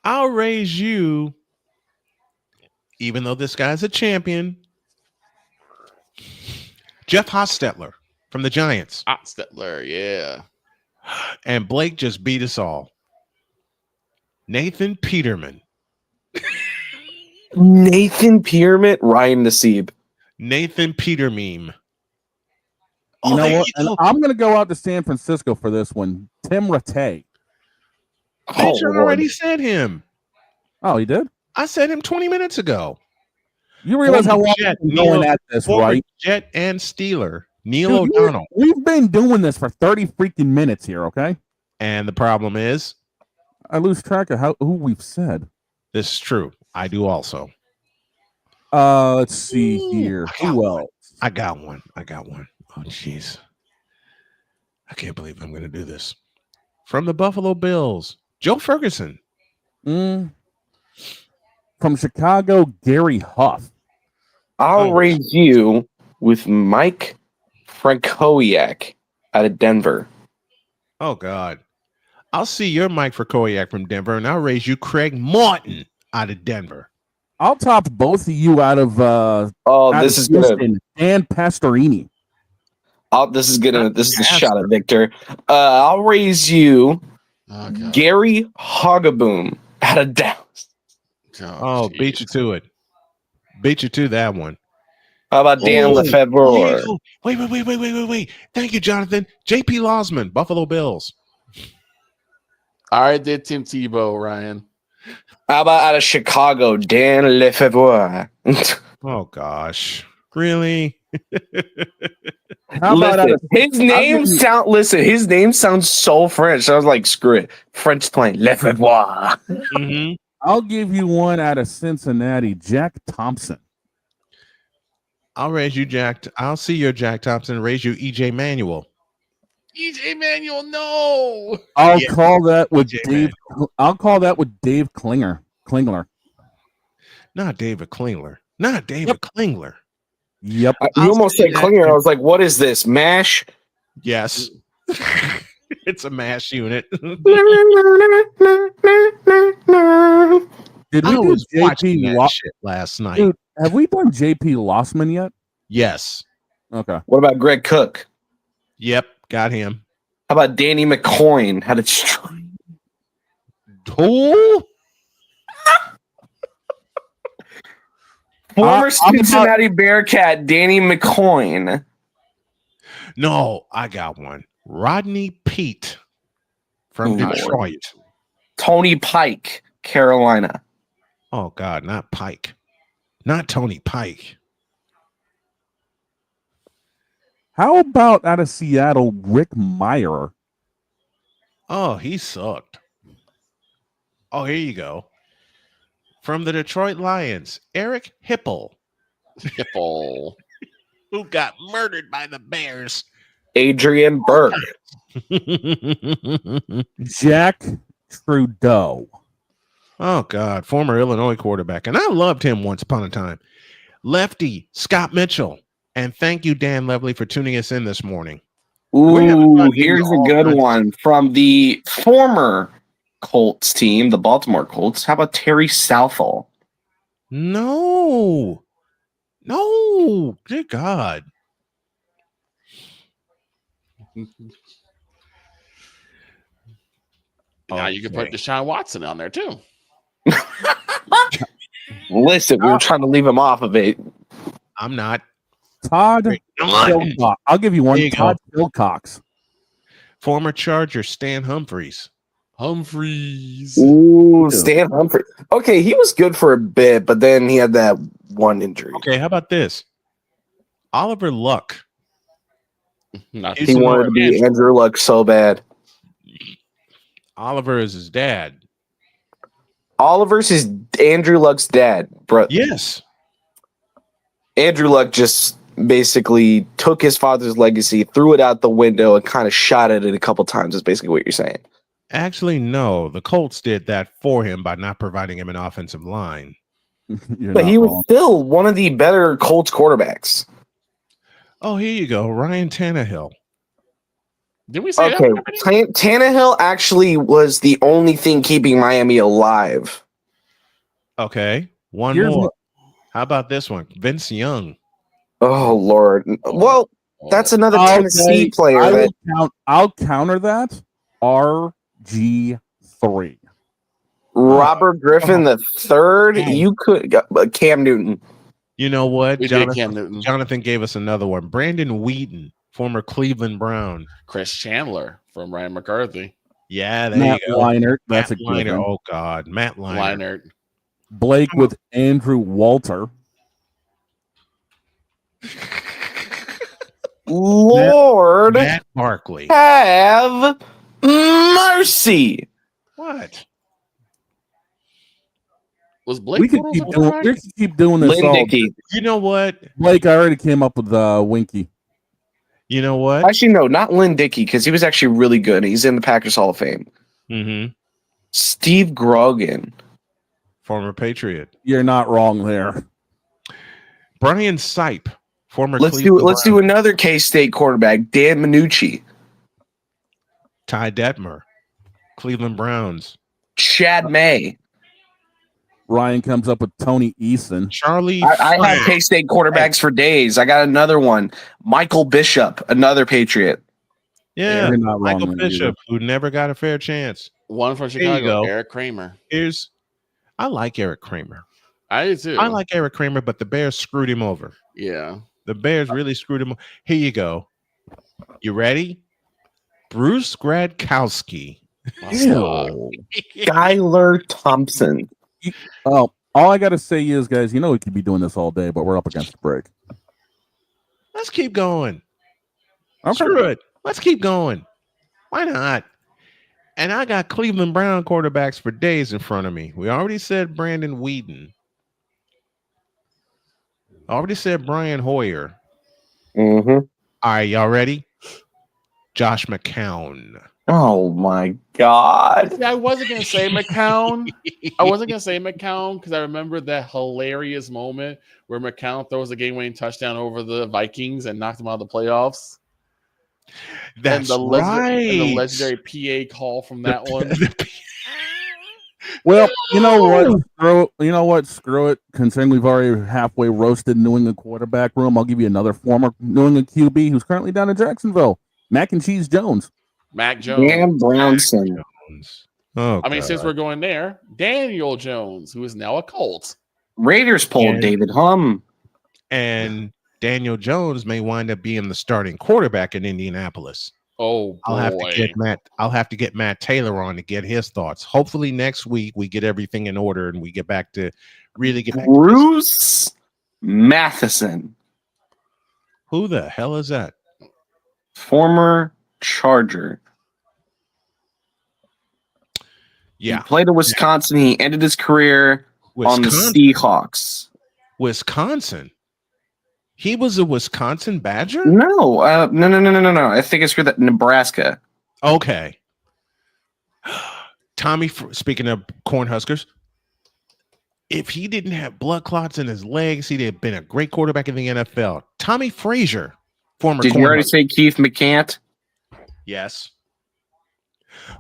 I'll raise you, even though this guy's a champion, Jeff Hostetler from the Giants. Hostetler, yeah. And Blake just beat us all. Nathan Peterman. Nathan Peterman, Ryan Nassib. Nathan Peter meme. You know what? And I'm going to go out to San Francisco for this one. Tim Rattay. Bitch, I already said him. Oh, he did? I said him 20 minutes ago. You realize how long we've been going at this, right? Jet and Steeler, Neil O'Donnell. We've been doing this for 30 freaking minutes here, okay? And the problem is? I lose track of who we've said. This is true. I do also. Let's see here. Who else? I got one. Oh, jeez. I can't believe I'm going to do this. From the Buffalo Bills, Joe Ferguson. From Chicago, Gary Huff. I'll raise you with Mike Frankowiak out of Denver. Oh, God. I'll see your Mike Frankowiak from Denver, and I'll raise you Craig Martin out of Denver. I'll top both of you out of this is Houston, Dan Pastorini. This is a shot at Victor. I'll raise you Gary Hoggaboom out of Dallas. Oh, beat you to it. Beat you to that one. How about Dan Lefebvre? Wait. Thank you, Jonathan. JP Losman, Buffalo Bills. I already did Tim Tebow, Ryan. How about out of Chicago, Dan Lefebvre? Oh, gosh. Really? His name sounds so French. I was like, screw it. French playing Lefebvre. Mm-hmm. I'll give you one out of Cincinnati, Jack Thompson. I'll raise you Jack. I'll see your Jack Thompson. Raise you EJ Manuel. EJ Manuel, no. I'll call that with Dave. I'll call that with Dave Klingler. Not David Klingler. Klingler. Yep. You almost said Klinger. I was like, what is this? MASH? Yes. It's a MASH unit. Did we do JP shit last night? Dude, have we done JP Lossman yet? Yes. Okay. What about Greg Cook? Yep, got him. How about Danny McCoy? How did Who? Former Cincinnati Bearcat Danny McCoy. No, I got one. Rodney Peete from Detroit. Tony Pike, Carolina. Oh, God, not Pike. Not Tony Pike. How about out of Seattle, Rick Meyer? Oh, he sucked. Oh, here you go. From the Detroit Lions, Eric Hipple. Who got murdered by the Bears. Adrian Burke. Jack Trudeau. Oh, God. Former Illinois quarterback. And I loved him once upon a time. Lefty, Scott Mitchell. And thank you, Dan Lovely, for tuning us in this morning. Ooh, here's a good one from the former Colts team, the Baltimore Colts. How about Terry Southall? No. Good God. Now you can put Deshaun Watson on there too. Listen, we were trying to leave him off of it. I'm not. Todd Wilcox. I'll give you one. Todd Wilcox. Former Charger Stan Humphries. Ooh, Stan Humphries. Okay, he was good for a bit, but then he had that one injury. Okay, how about this? Oliver Luck. He wanted to be Andrew Luck so bad. Oliver is his dad. Oliver's his Andrew Luck's dad, bro. Yes. Andrew Luck just basically took his father's legacy, threw it out the window, and kind of shot at it a couple times. Is basically what you're saying. Actually, no. The Colts did that for him by not providing him an offensive line. But he was still one of the better Colts quarterbacks. Oh, here you go. Ryan Tannehill. Did we say Okay, that already? Tannehill actually was the only thing keeping Miami alive. Okay, one Here's more. what- How about this one? Vince Young. Oh Lord. Well, that's another Okay, Tennessee player I'll counter that. RG3. Robert Griffin the third. You could Cam Newton. You know what? We did Cam Newton. Jonathan gave us another one. Brandon Wheaton, former Cleveland Brown. Chris Chandler from Ryan McCarthy. Yeah, there Matt you go. Leinart. That's Matt a good Leinart. one. Oh God, Matt Leinart. Leinart. Blake with Andrew Walter. Lord Matt Barkley. have mercy. What? Was Blake? We could keep doing this Lynn all. Dickey. You know what? Blake, I already came up with Winky. You know what? Actually, no, not Lynn Dickey, because he was actually really good. He's in the Packers Hall of Fame. Mm-hmm. Steve Grogan. Former Patriot. You're not wrong there. Brian Sipe, former Let's Cleveland do another K-State quarterback, Dan Minucci. Ty Detmer, Cleveland Browns. Chad May. Ryan comes up with Tony Eason. Charlie. I have K-State quarterbacks for days. I got another one. Michael Bishop, another Patriot. Yeah, You're not Michael wrong there Bishop, who never got a fair chance. One from There you Chicago, go. Eric Kramer. I like Eric Kramer. I do too. I like Eric Kramer, but the Bears screwed him over. Yeah. The Bears really screwed him. Here you go. You ready? Bruce Gradkowski. Skylar Thompson. Oh, all I got to say is, guys, you know we could be doing this all day, but we're up against the break. Let's keep going. Okay. Screw it. Let's keep going. Why not? And I got Cleveland Brown quarterbacks for days in front of me. We already said Brandon Wheaton. I already said Brian Hoyer. Mm-hmm. All right, y'all ready? Josh McCown. Oh my God. Yeah, I wasn't gonna say McCown. Because I remember that hilarious moment where McCown throws a game-winning touchdown over the Vikings and knocked them out of the playoffs. That's And the legendary PA call from that one. Well, you know what? Screw it. Considering we've already halfway roasted New England quarterback room, I'll give you another former New England QB who's currently down in Jacksonville. Mac and Cheese Jones. Mac Jones. Dan Brownson. Oh, I mean, since we're going there, Daniel Jones, who is now a Colt. Raiders pulled David Hum. And Daniel Jones may wind up being the starting quarterback in Indianapolis. Oh boy. I'll have to get Matt Taylor on to get his thoughts. Hopefully next week we get everything in order and we get back to Bruce Matheson. Who the hell is that? Former Charger. Yeah. He played at Wisconsin. He ended his career on the Seahawks. Wisconsin. He was a Wisconsin Badger? No. No. I think it's that Nebraska. Okay. Tommy, speaking of Cornhuskers, if he didn't have blood clots in his legs, he'd have been a great quarterback in the NFL. Tommy Frazier, former Did you already say Keith McCant? Yes.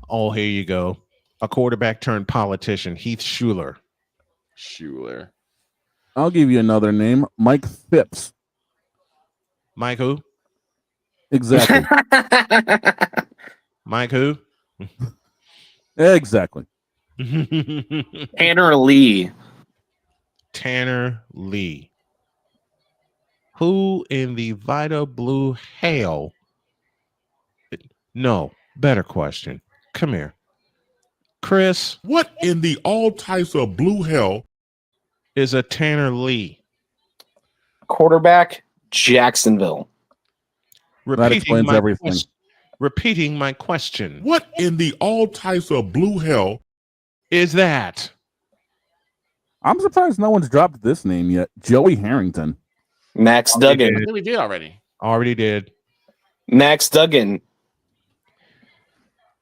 Oh, here you go. A quarterback turned politician, Heath Schuler. I'll give you another name. Mike Phipps. Mike who? Exactly. Mike who? Exactly. Tanner Lee. Tanner Lee. Who in the Vita Blue hell? No, better question. Come here. Chris. What in the all types of blue hell is a Tanner Lee? Quarterback, Jacksonville. That explains everything. Repeating my question. What in the all types of blue hell is that? I'm surprised no one's dropped this name yet. Joey Harrington. Max Duggan. I think we did already. Already did. Max Duggan.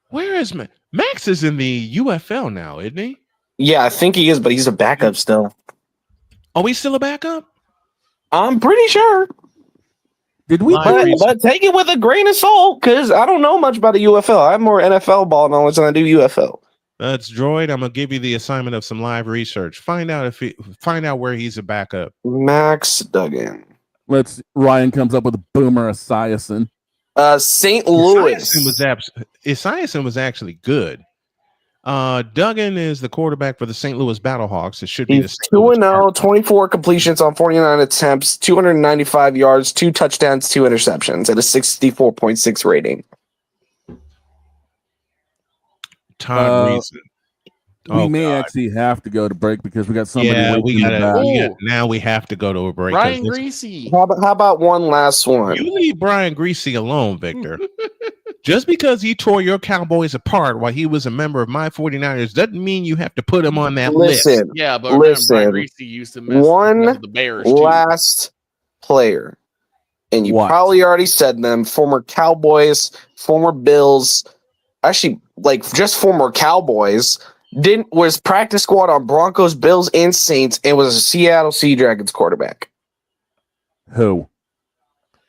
Where is Max? Max is in the UFL now, isn't he? Yeah, I think he is, but he's a backup still. Are we still a backup? I'm pretty sure. Did we? But take it with a grain of salt, because I don't know much about the UFL. I have more NFL ball knowledge than I do UFL. That's Droid. I'm gonna give you the assignment of some live research. Find out where he's a backup. Max Duggan. Ryan comes up with a Boomer Esiason. St. Louis. Esiason was actually good. Duggan is the quarterback for the St. Louis Battlehawks. It should be He's 2-0, 24 completions on 49 attempts, 295 yards, 2 touchdowns, 2 interceptions, at a 64.6 rating. Todd Reason. We may actually have to go to break because we got somebody. Now we have to go to a break. Brian Greasy. How about one last one? You leave Brian Greasy alone, Victor. Just because he tore your Cowboys apart while he was a member of my 49ers doesn't mean you have to put him on that list. Yeah, but Brian Greasy used to mess with the Bears. Last player, and you probably already said them: former Cowboys, former Bills. Actually, just former Cowboys. Was practice squad on Broncos, Bills, and Saints, and was a Seattle Sea Dragons quarterback. Who?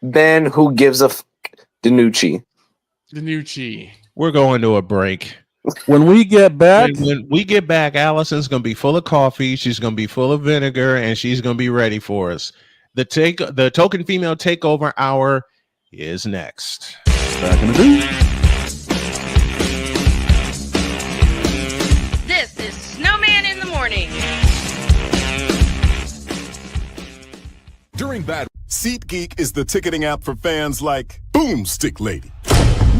Ben, who gives a DiNucci. We're going to a break. When we get back, Alison's going to be full of coffee. She's going to be full of vinegar, and she's going to be ready for us. The token female takeover hour is next. Back in the booth. This is Snowman in the Morning. During bad, SeatGeek is the ticketing app for fans like Boomstick Lady.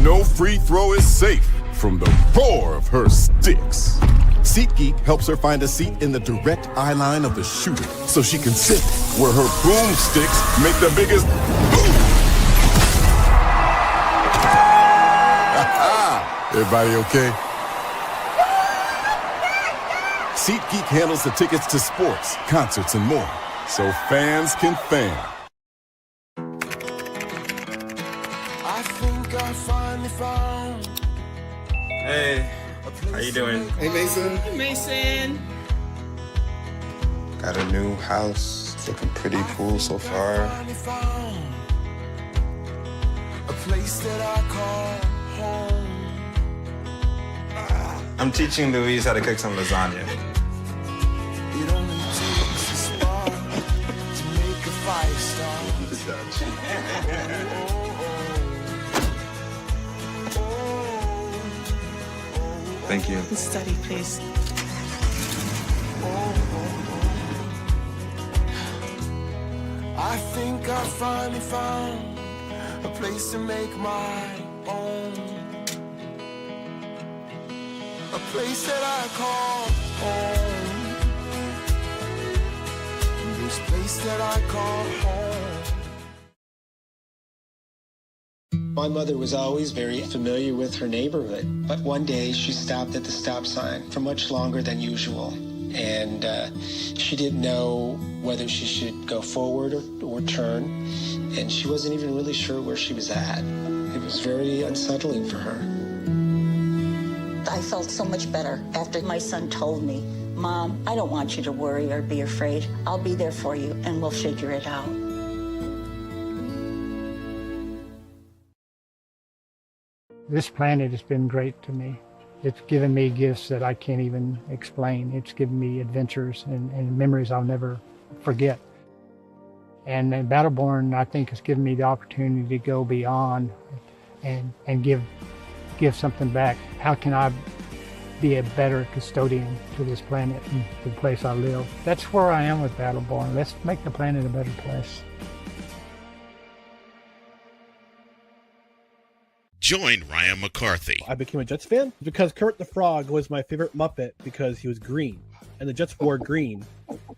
No free throw is safe from the roar of her sticks. SeatGeek helps her find a seat in the direct eye line of the shooter so she can sit where her boomsticks make the biggest boom. Everybody okay? SeatGeek handles the tickets to sports, concerts, and more, so fans can fan. I think I finally found. Hey, how you doing? Hey, Mason. Hey, Mason. Got a new house. It's looking pretty cool so far. A place that I call home. I'm teaching Louise how to cook some lasagna. It only takes a spark to make a fire start. Thank you. Study, please. I think I finally found a place to make my own. A place that I call home. This place that I call home. My mother was always very familiar with her neighborhood, but one day she stopped at the stop sign for much longer than usual, and she didn't know whether she should go forward or turn, and she wasn't even really sure where she was at. It was very unsettling for her. I felt so much better after my son told me, Mom, I don't want you to worry or be afraid. I'll be there for you, and we'll figure it out. This planet has been great to me. It's given me gifts that I can't even explain. It's given me adventures and memories I'll never forget. And Battleborn, I think, has given me the opportunity to go beyond and give something back. How can I be a better custodian to this planet and the place I live? That's where I am with Battleborn. Let's make the planet a better place. Join Ryan McCarthy. I became a Jets fan because Kermit the Frog was my favorite Muppet because he was green, and the Jets wore green.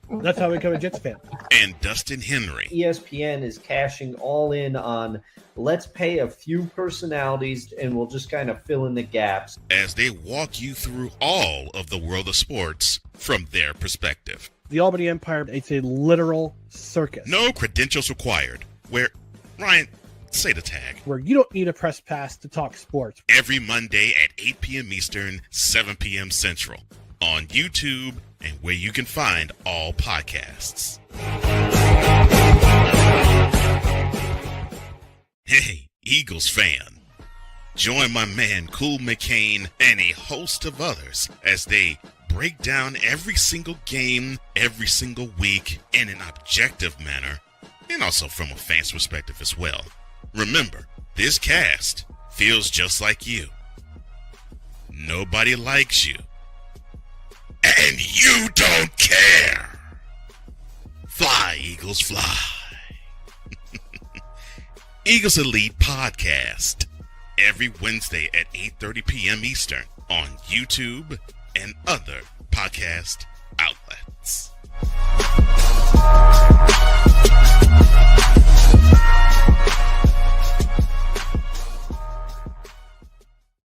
That's how I became a Jets fan. And Dustin Henry. ESPN is cashing all in on let's pay a few personalities and we'll just kind of fill in the gaps. As they walk you through all of the world of sports from their perspective. The Albany Empire, it's a literal circus. No credentials required. Where, Ryan, say the tag. Where you don't need a press pass to talk sports. Every Monday at 8 p.m. Eastern, 7 p.m. Central. On YouTube and where you can find all podcasts. Hey, Eagles fan. Join my man Cool McCain and a host of others as they break down every single game, every single week in an objective manner, and also from a fan's perspective as well. Remember, this cast feels just like you. Nobody likes you. And you don't care. Fly, Eagles, fly. Eagles Elite Podcast. Every Wednesday at 8:30 p.m. Eastern on YouTube and other podcast outlets.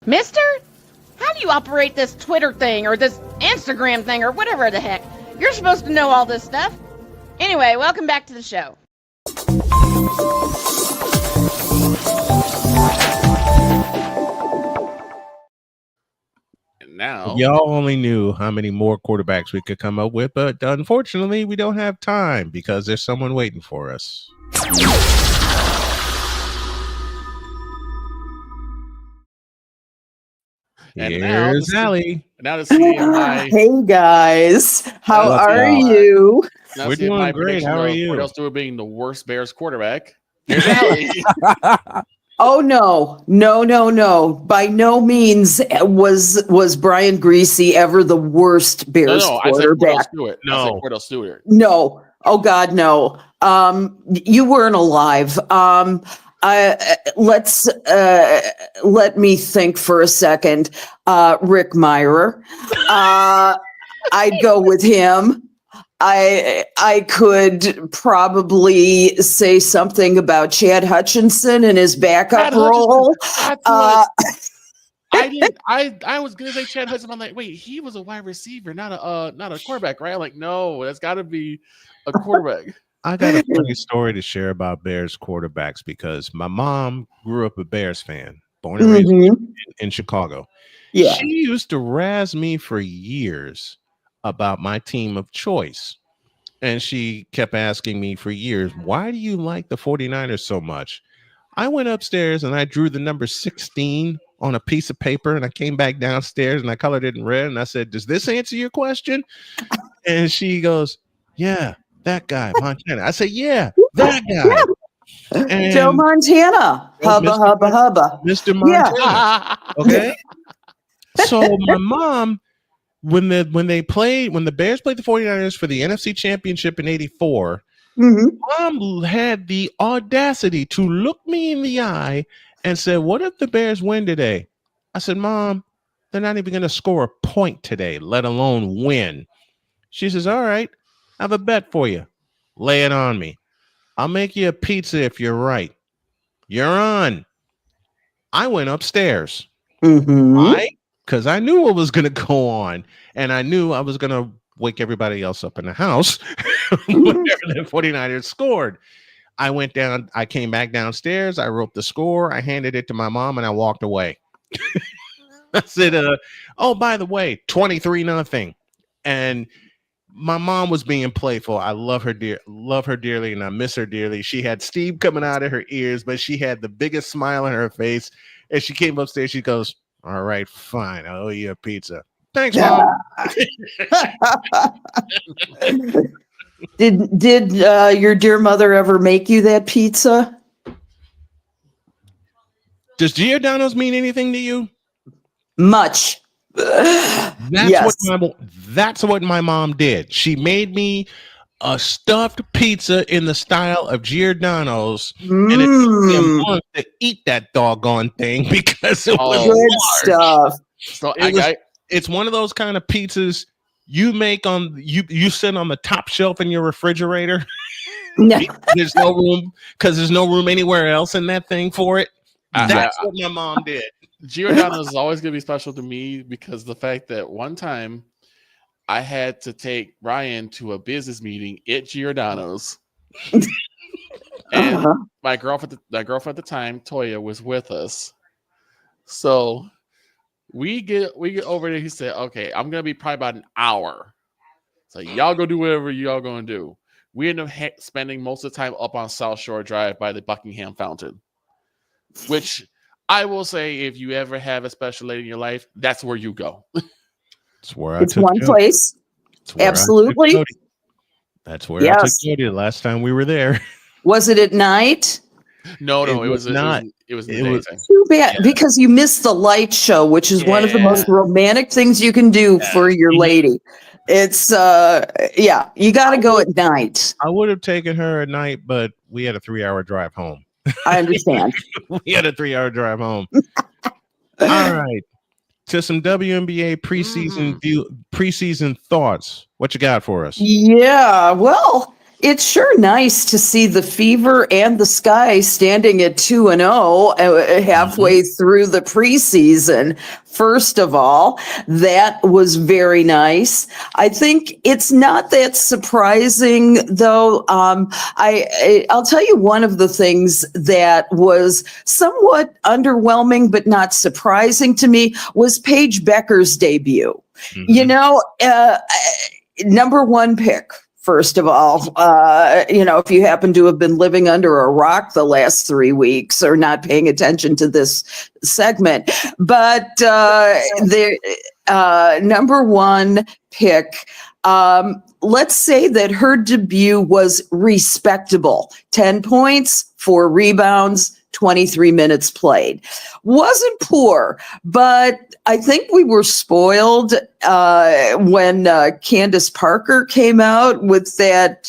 Mister, how do you operate this Twitter thing or this Instagram thing or whatever the heck? You're supposed to know all this stuff. Anyway, welcome back to the show. And now, y'all only knew how many more quarterbacks we could come up with, but unfortunately, we don't have time because there's someone waiting for us. And Here's Allie. Now to see my Hey guys, how What's are up? you? now We're see my doing great. prediction How are of you? Cordell Stewart being the worst Bears quarterback. Here's Allie. Oh no! By no means was Brian Greasy ever the worst Bears No, I said Cordell quarterback. Stewart. I No. said Cordell Stewart. No, oh God, no. You weren't alive. Let me think for a second. Rick Meyer. I'd go with him. I could probably say something about Chad Hutchinson and his backup Chad role. Hutchinson, I was gonna say Chad Hudson. I'm like, wait, he was a wide receiver, not a quarterback, right? I'm like, no, that's got to be a quarterback. I got a funny story to share about Bears quarterbacks because my mom grew up a Bears fan, born and raised in Chicago. Yeah. She used to razz me for years about my team of choice. And she kept asking me for years, why do you like the 49ers so much? I went upstairs and I drew the number 16 on a piece of paper and I came back downstairs and I colored it in red and I said, does this answer your question? And she goes, yeah, that guy, Montana. I said, yeah, that guy. And Joe Montana. Hubba. Mr. Montana. Okay. So my mom, when the Bears played the 49ers for the NFC Championship in 84, Mom had the audacity to look me in the eye and said, what if the Bears win today? I said, Mom, they're not even going to score a point today, let alone win. She says, all right, I have a bet for you. Lay it on me. I'll make you a pizza if you're right. You're on. I went upstairs. Why? Because I knew what was going to go on. And I knew I was going to wake everybody else up in the house whenever the 49ers scored. I came back downstairs. I wrote the score. I handed it to my mom and I walked away. I said, oh, by the way, 23-0. And my mom was being playful. I love her dearly, and I miss her dearly. She had steam coming out of her ears, but she had the biggest smile on her face. And she came upstairs. She goes, all right, fine. I owe you a pizza. Thanks, Mom. Did your dear mother ever make you that pizza? Does Giordano's mean anything to you? Much. That's what my mom did. She made me a stuffed pizza in the style of Giordano's, and it took me a month to eat that doggone thing because it was good large. stuff. So it's one of those kind of pizzas you make on you sit on the top shelf in your refrigerator. There's no room because there's no room anywhere else in that thing for it. That's what my mom did. Giordano's is always going to be special to me because the fact that one time I had to take Ryan to a business meeting at Giordano's, and my girlfriend at the time, Toya, was with us. So we get over there. He said, "Okay, I'm gonna be probably about an hour. So y'all go do whatever y'all gonna do." We end up spending most of the time up on South Shore Drive by the Buckingham Fountain. which I will say, if you ever have a special lady in your life, that's where you go. It's where I It's took one Jody. place. It's where I took Absolutely. Jody. That's where I took Yes. Jody the last time we were there. Was it at night? No, It was not. It was in the It was- daytime. Too bad, because you missed the light show, which is one of the most romantic things you can do for your lady. It's yeah, you got to go at night. I would have taken her at night, but we had a 3-hour drive home. I understand. We had a 3-hour drive home. All right. To some WNBA preseason thoughts. What you got for us? Yeah, well, it's sure nice to see the Fever and the Sky standing at 2-0 halfway through the preseason. First of all, that was very nice. I think it's not that surprising, though. I'll tell you one of the things that was somewhat underwhelming but not surprising to me was Paige Becker's debut. You know, number one pick. First of all, you know, if you happen to have been living under a rock the last 3 weeks or not paying attention to this segment, but the number one pick, let's say that her debut was respectable. 10 points, 4 rebounds, 23 minutes played. Wasn't poor, but I think we were spoiled when Candace Parker came out with that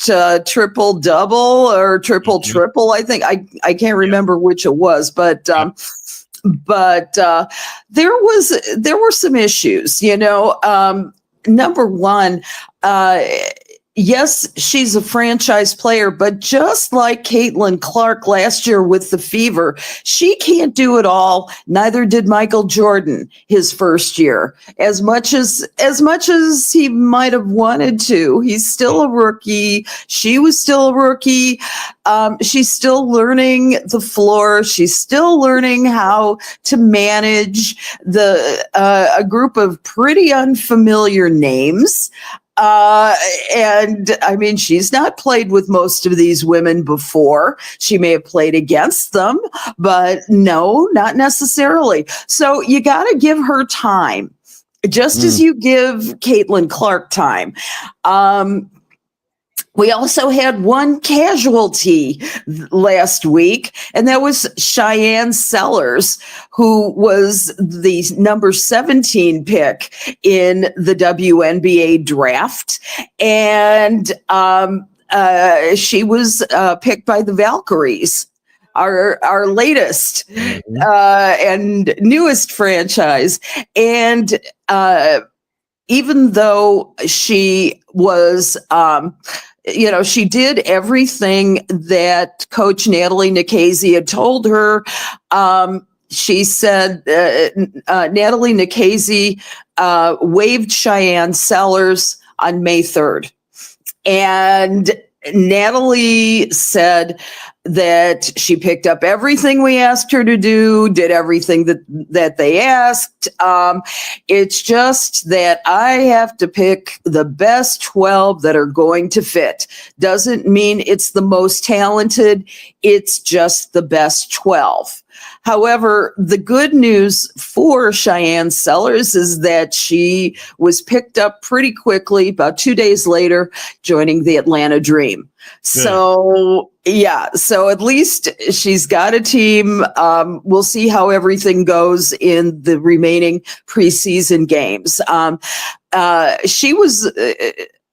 triple-double or triple-triple. I think I can't remember which it was, but there were some issues. You know, number one. Yes, she's a franchise player, but just like Caitlin Clark last year with the Fever, she can't do it all. Neither did Michael Jordan his first year. As much as he might have wanted to, he's still a rookie. She was still a rookie. She's still learning the floor. She's still learning how to manage a group of pretty unfamiliar names. And I mean, she's not played with most of these women before. She may have played against them, but no, not necessarily. So you got to give her time, just as you give Caitlin Clark time. We also had one casualty last week, and that was Cheyenne Sellers, who was the number 17 pick in the WNBA draft. And she was picked by the Valkyries, our latest and newest franchise. And even though she was you know, she did everything that Coach Natalie Nikhazy had told her. She said Natalie Nikhazy waived Cheyenne Sellers on May 3rd. And Natalie said that she picked up everything we asked her to do, did everything that they asked. It's just that I have to pick the best 12 that are going to fit. Doesn't mean it's the most talented. It's just the best 12. However, the good news for Cheyenne Sellers is that she was picked up pretty quickly, about 2 days later, joining the Atlanta Dream. So, yeah, so at least she's got a team. We'll see how everything goes in the remaining preseason games. She was...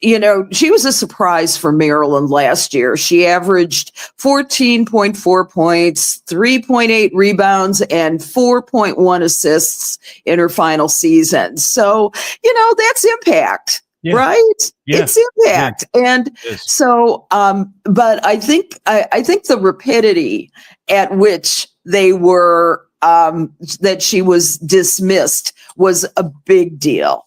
you know, she was a surprise for Maryland last year. She averaged 14.4 points, 3.8 rebounds, and 4.1 assists in her final season. So, you know, that's impact, right? Yeah. It's impact. And so, but I think the rapidity at which they were, that she was dismissed was a big deal.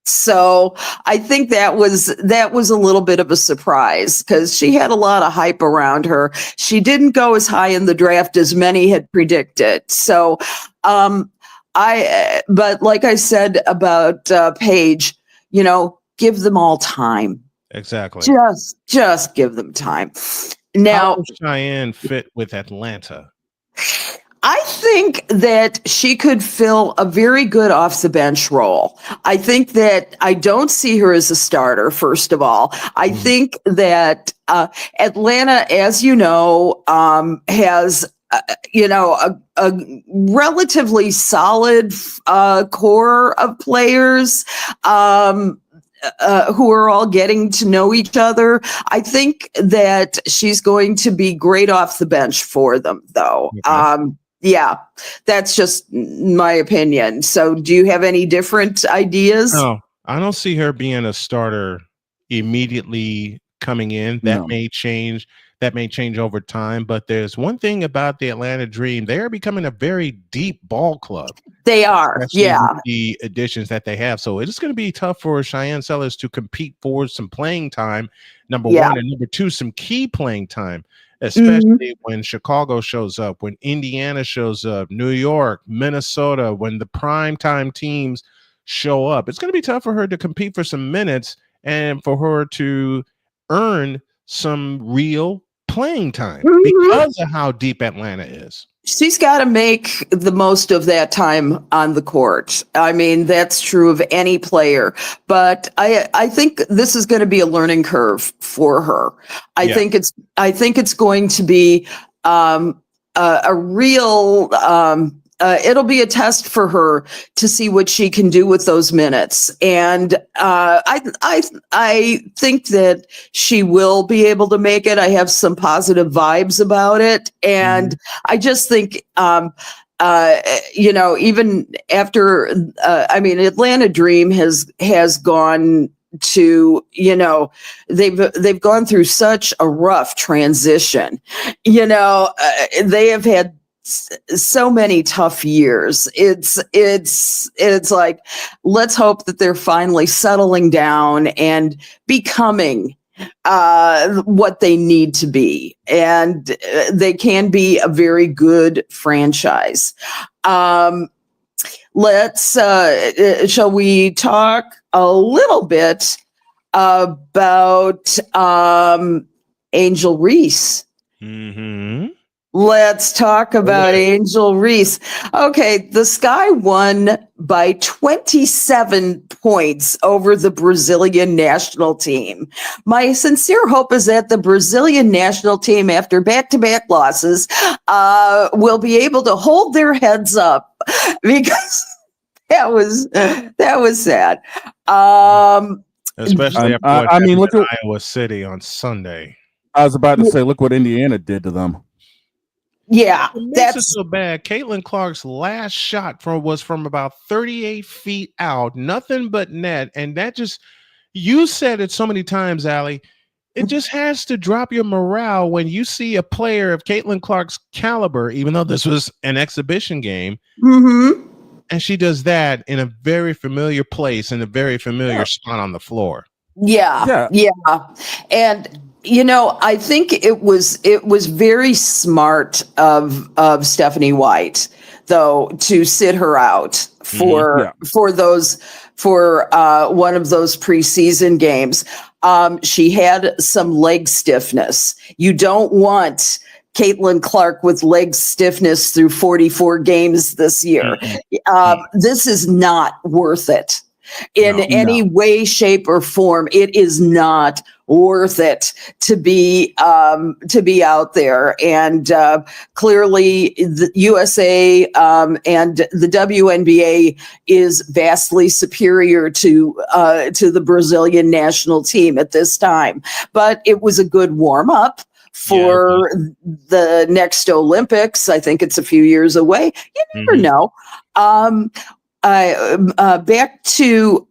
So I think that was a little bit of a surprise because she had a lot of hype around her. She didn't go as high in the draft as many had predicted. So but like I said about Paige, you know, give them all time. Exactly. Just give them time. Now, how does Cheyenne fit with Atlanta? I think that she could fill a very good off the bench role. I think that I don't see her as a starter, first of all. I think that Atlanta, as you know, has a relatively solid core of players who are all getting to know each other. I think that she's going to be great off the bench for them, though. Okay. Yeah, that's just my opinion. So do you have any different ideas? No, I don't see her being a starter immediately coming in. That No. may change. That may change over time. But there's one thing about the Atlanta Dream. They are becoming a very deep ball club. They are, Especially yeah. with the additions that they have. So it's going to be tough for Cheyenne Sellers to compete for some playing time, number Yeah. one. And number two, some key playing time, especially when Chicago shows up, when Indiana shows up, New York, Minnesota, when the primetime teams show up. It's going to be tough for her to compete for some minutes and for her to earn some real playing time because of how deep Atlanta is. She's got to make the most of that time on the court. I mean, that's true of any player, but I think this is going to be a learning curve for her. I think it's going to be a real it'll be a test for her to see what she can do with those minutes. And I think that she will be able to make it. I have some positive vibes about it. And I just think, even after, Atlanta Dream has gone to, they've gone through such a rough transition. They have had so many tough years. It's like, let's hope that they're finally settling down and becoming what they need to be, and they can be a very good franchise. Shall we talk a little bit about Angel Reese? Let's talk about Angel Reese. Okay, the Sky won by 27 points over the Brazilian national team. My sincere hope is that the Brazilian national team, after back-to-back losses, will be able to hold their heads up, because that was sad. Especially after what happened look at Iowa City on Sunday. I was about to say, look what Indiana did to them. Yeah, that's so bad. Caitlin Clark's last shot was from about 38 feet out, nothing but net, and that just, you said it so many times, Allie. It just has to drop your morale when you see a player of Caitlin Clark's caliber, even though this was an exhibition game, and she does that in a very familiar place, in a very familiar spot on the floor. Yeah. And I think it was very smart of Stephanie White, though, to sit her out for one of those preseason games. She had some leg stiffness. You don't want Caitlin Clark with leg stiffness through 44 games this year. This is not worth it. In any way, shape, or form, it is not worth it to be out there. And clearly, the USA and the WNBA is vastly superior to the Brazilian national team at this time. But it was a good warm up for the next Olympics. I think it's a few years away. You never know. Back to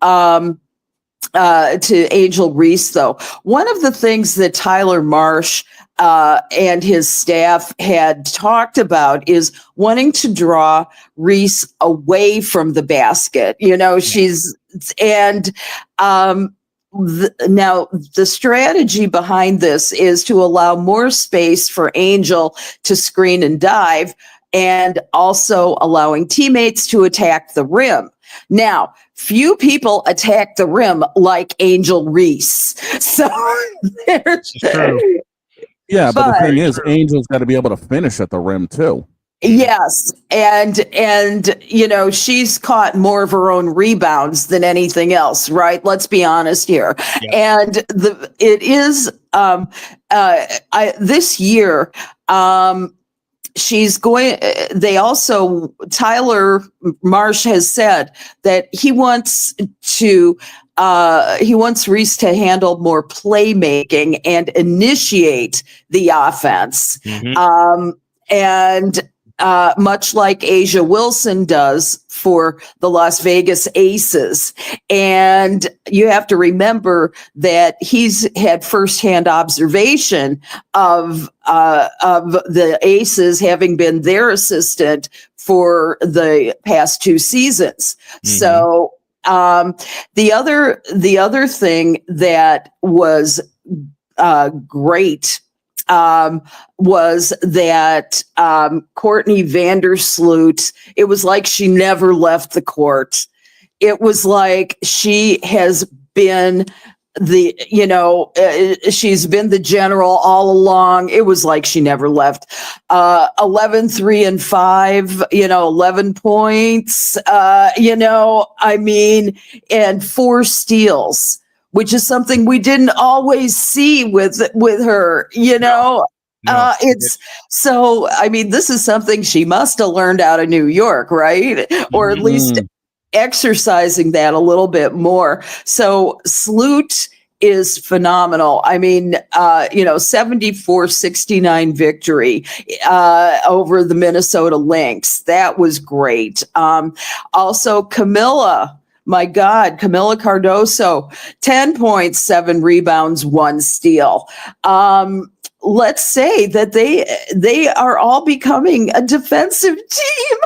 Angel Reese, though. One of the things that Tyler Marsh and his staff had talked about is wanting to draw Reese away from the basket. Now the strategy behind this is to allow more space for Angel to screen and dive, and also allowing teammates to attack the rim. Now, few people attack the rim like Angel Reese. So there's Yeah, but the thing is, Angel's got to be able to finish at the rim too. Yes, and you know, she's caught more of her own rebounds than anything else, right? Let's be honest here. Yep. And it is this year she's going, they also, Tyler Marsh has said that he wants Reese to handle more playmaking and initiate the offense. And much like Asia Wilson does for the Las Vegas Aces. And you have to remember that he's had firsthand observation of the Aces, having been their assistant for the past 2 seasons. So the other thing that was great was that Courtney Vandersloot, it was like she never left the court. It was like she has been she's been the general all along. It was like she never left. 11, 3, and 5, 11 points, and 4 steals, which is something we didn't always see with her, it's so, this is something she must have learned out of New York, right? Or at least exercising that a little bit more. So Sloot is phenomenal. 74-69 victory over the Minnesota Lynx. That was great. Also Camilla, my God, Camilla Cardoso, 10 points, 7 rebounds, 1 steal. Let's say that they are all becoming a defensive team.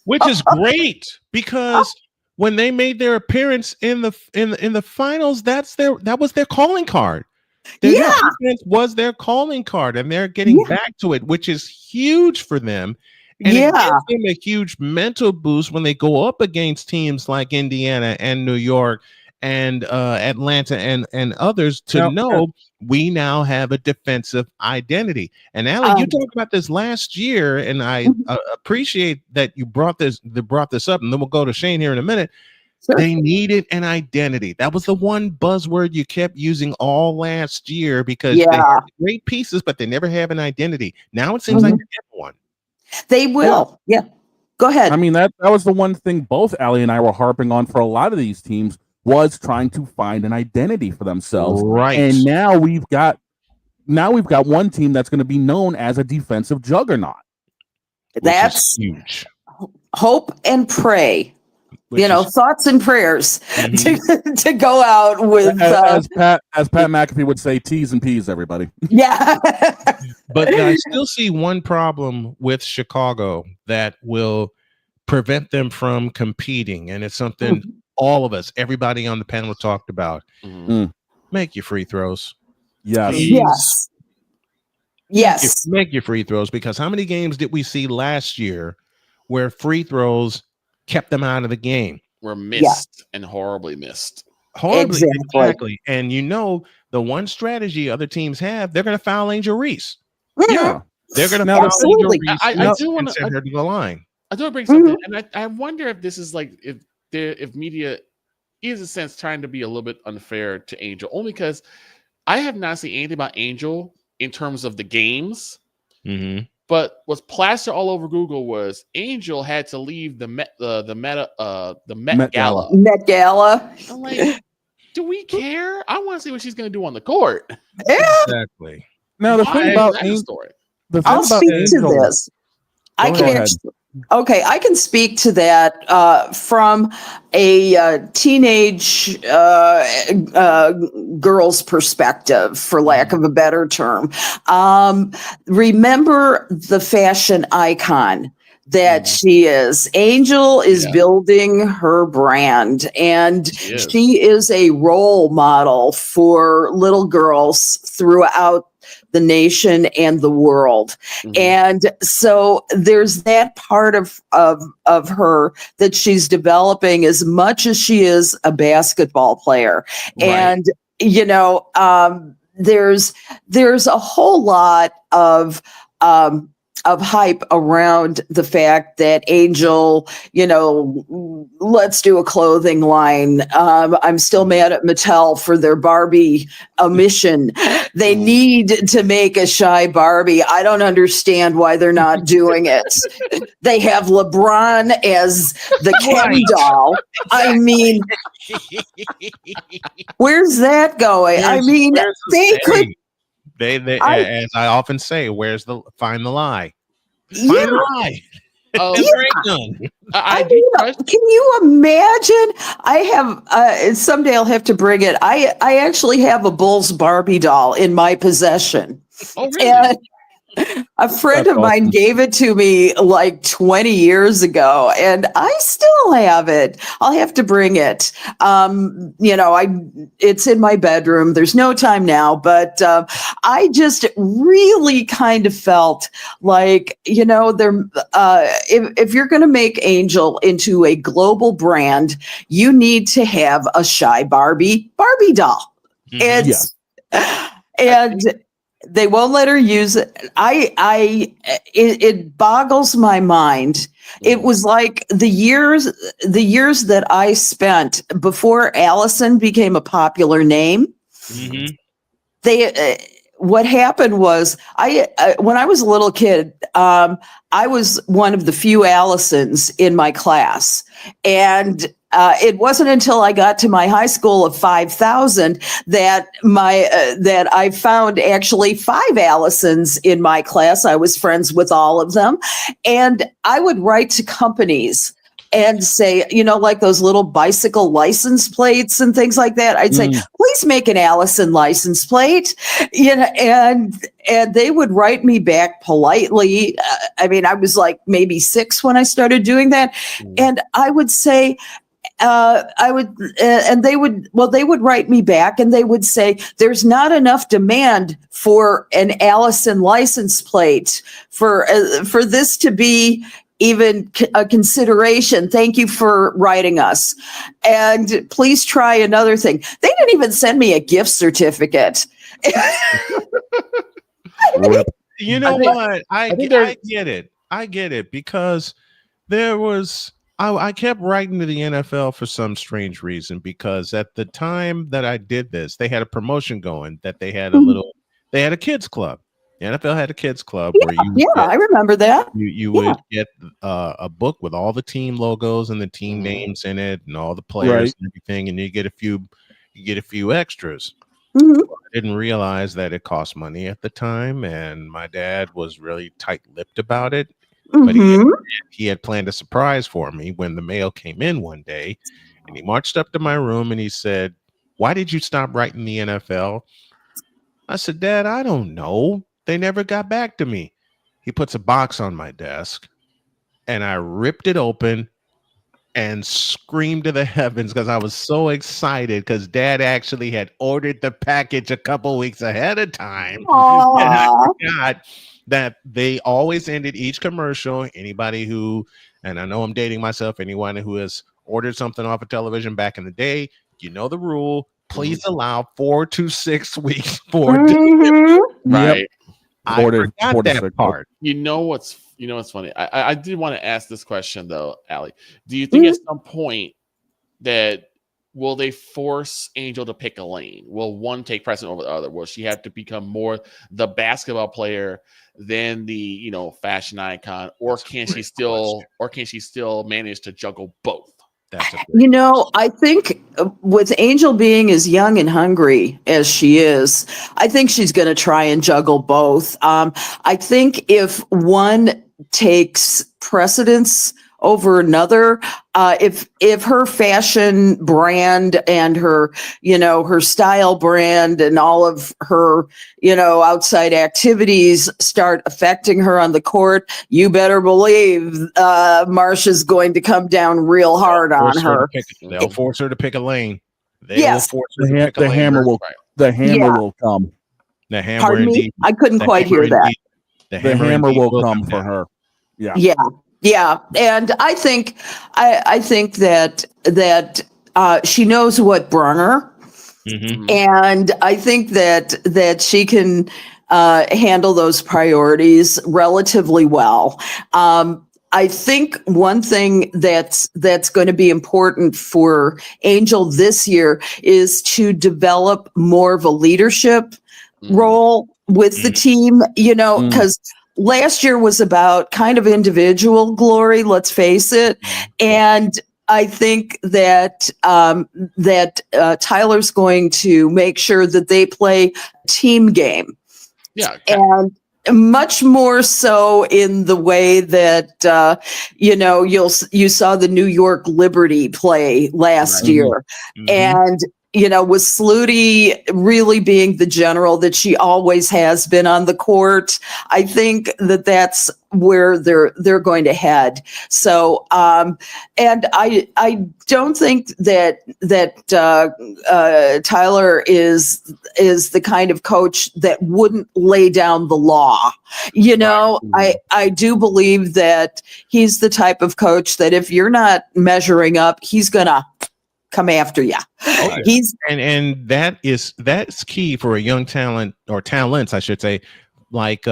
Which is great, because when they made their appearance in the finals, that was their calling card. Their defense was their calling card, and they're getting back to it, which is huge for them. And it gives them a huge mental boost when they go up against teams like Indiana and New York and Atlanta and others to know we now have a defensive identity. And Allie, you talked about this last year, and I appreciate that you brought this up, and then we'll go to Shane here in a minute. Sure. They needed an identity. That was the one buzzword you kept using all last year, because they had great pieces, but they never have an identity. Now it seems like they have one. They will. Yeah. Go ahead. That was the one thing both Allie and I were harping on for a lot of these teams, was trying to find an identity for themselves. Right. And now we've got one team that's going to be known as a defensive juggernaut. That's huge. Hope and pray. Thoughts and prayers to go out with as Pat McAfee would say, T's and P's, everybody. Yeah. But I still see one problem with Chicago that will prevent them from competing, and it's something all of us, everybody on the panel talked about. Make your free throws. Yes. Make your free throws, because how many games did we see last year where free throws kept them out of the game? Were missed and horribly missed. Exactly. And the one strategy other teams have, they're going to foul Angel Reese. Yeah. They're going to foul Angel Reese. I do want to send her to the line. I do want to bring something, and I wonder if this is like if media is in a sense trying to be a little bit unfair to Angel, only because I have not seen anything about Angel in terms of the games. But what's plastered all over Google was Angel had to leave the Met Gala. Met Gala. I'm like, do we care? I want to see what she's going to do on the court. Yeah. Exactly. Now the thing about Angel, I'll speak to this. I can speak to that from a teenage girl's perspective, for lack of a better term. Remember the fashion icon that she is. Angel is building her brand, and she is a role model for little girls throughout the nation and the world. And so there's that part of her that she's developing as much as she is a basketball player. And there's a whole lot of hype around the fact that Angel, let's do a clothing line. I'm still mad at Mattel for their Barbie omission. They need to make a shy Barbie. I don't understand why they're not doing it. They have LeBron as the Ken doll. I mean, where's that going? I mean, they could. They as I often say, find the lie? Find the lie. Can you imagine? I have someday I'll have to bring it. I actually have a Bulls Barbie doll in my possession. Oh, really? And a friend of mine gave it to me like 20 years ago, and I still have it. I'll have to bring it. It's in my bedroom. There's no time now, but I just really kind of felt like, if you're going to make Angel into a global brand, you need to have a shy Barbie doll. And they won't let her use it. It boggles my mind. It was like the years that I spent before Alison became a popular name. What happened was when I was a little kid, I was one of the few Alisons in my class, and it wasn't until I got to my high school of 5,000 that I found actually 5 Alisons in my class. I was friends with all of them, and I would write to companies and say, like those little bicycle license plates and things like that. I'd say, please make an Alison license plate, and they would write me back politely. I was like maybe 6 when I started doing that, and I would say, they would write me back and they would say, there's not enough demand for an Alison license plate for this to be even a consideration. Thank you for writing us. And please try another thing. They didn't even send me a gift certificate. You know what? I get it. I get it, because there was I kept writing to the NFL for some strange reason, because at the time that I did this, they had a promotion going that they had they had a kids club. The NFL had a kids club where I remember that. You would get a book with all the team logos and the team names in it and all the players and everything, and you get a few extras. I didn't realize that it cost money at the time, and my dad was really tight-lipped about it. But he had planned a surprise for me when the mail came in one day, and he marched up to my room and he said, "Why did you stop writing the NFL?" I said, "Dad, I don't know. They never got back to me." He puts a box on my desk, and I ripped it open and screamed to the heavens because I was so excited, because Dad actually had ordered the package a couple weeks ahead of time. And I forgot that they always ended each commercial. Anybody who, and I know I'm dating myself, anyone who has ordered something off of television back in the day, you know the rule. Please allow 4 to 6 weeks for delivery. Right. I forgot that part. You know what's funny? I did want to ask this question though, Allie. Do you think at some point that will they force Angel to pick a lane? Will one take precedent over the other? Will she have to become more the basketball player than the fashion icon, or can she still manage to juggle both? That's I think with Angel being as young and hungry as she is, I think she's going to try and juggle both. I think if one takes precedence over another, if her fashion brand and her style brand and all of her outside activities start affecting her on the court, you better believe Marsha's going to come down real hard on her. They'll force her to pick a lane. Yes. The hammer will come. The hammer. Pardon me? I couldn't quite hear that. The hammer will come for her. Yeah, and I think that she knows what brung her, and I think that she can handle those priorities relatively well. I think one thing that's going to be important for Angel this year is to develop more of a leadership role with the team, because last year was about kind of individual glory, let's face it. And I think that Tyler's going to make sure that they play a team game. Yeah. And much more so in the way that you saw the New York Liberty play last year, and with Sluty really being the general that she always has been on the court, I think that that's where they're going to head. So, and I don't think that Tyler is the kind of coach that wouldn't lay down the law. I do believe that he's the type of coach that if you're not measuring up, he's gonna come after you. He's and that's key for a young talent, or talents, I should say, like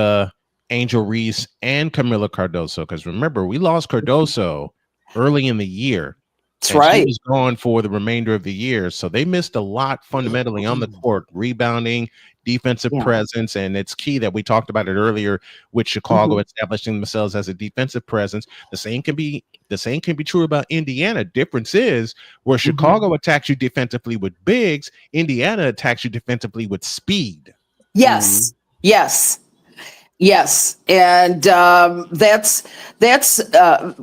Angel Reese and Camila Cardoso. Because remember, we lost Cardoso early in the year. That's right. She was gone for the remainder of the year, so they missed a lot fundamentally on the court, rebounding, defensive presence, and it's key that we talked about it earlier with Chicago establishing themselves as a defensive presence. The same can be true about Indiana. Difference is where Chicago attacks you defensively with bigs, Indiana attacks you defensively with speed. Yes. And that's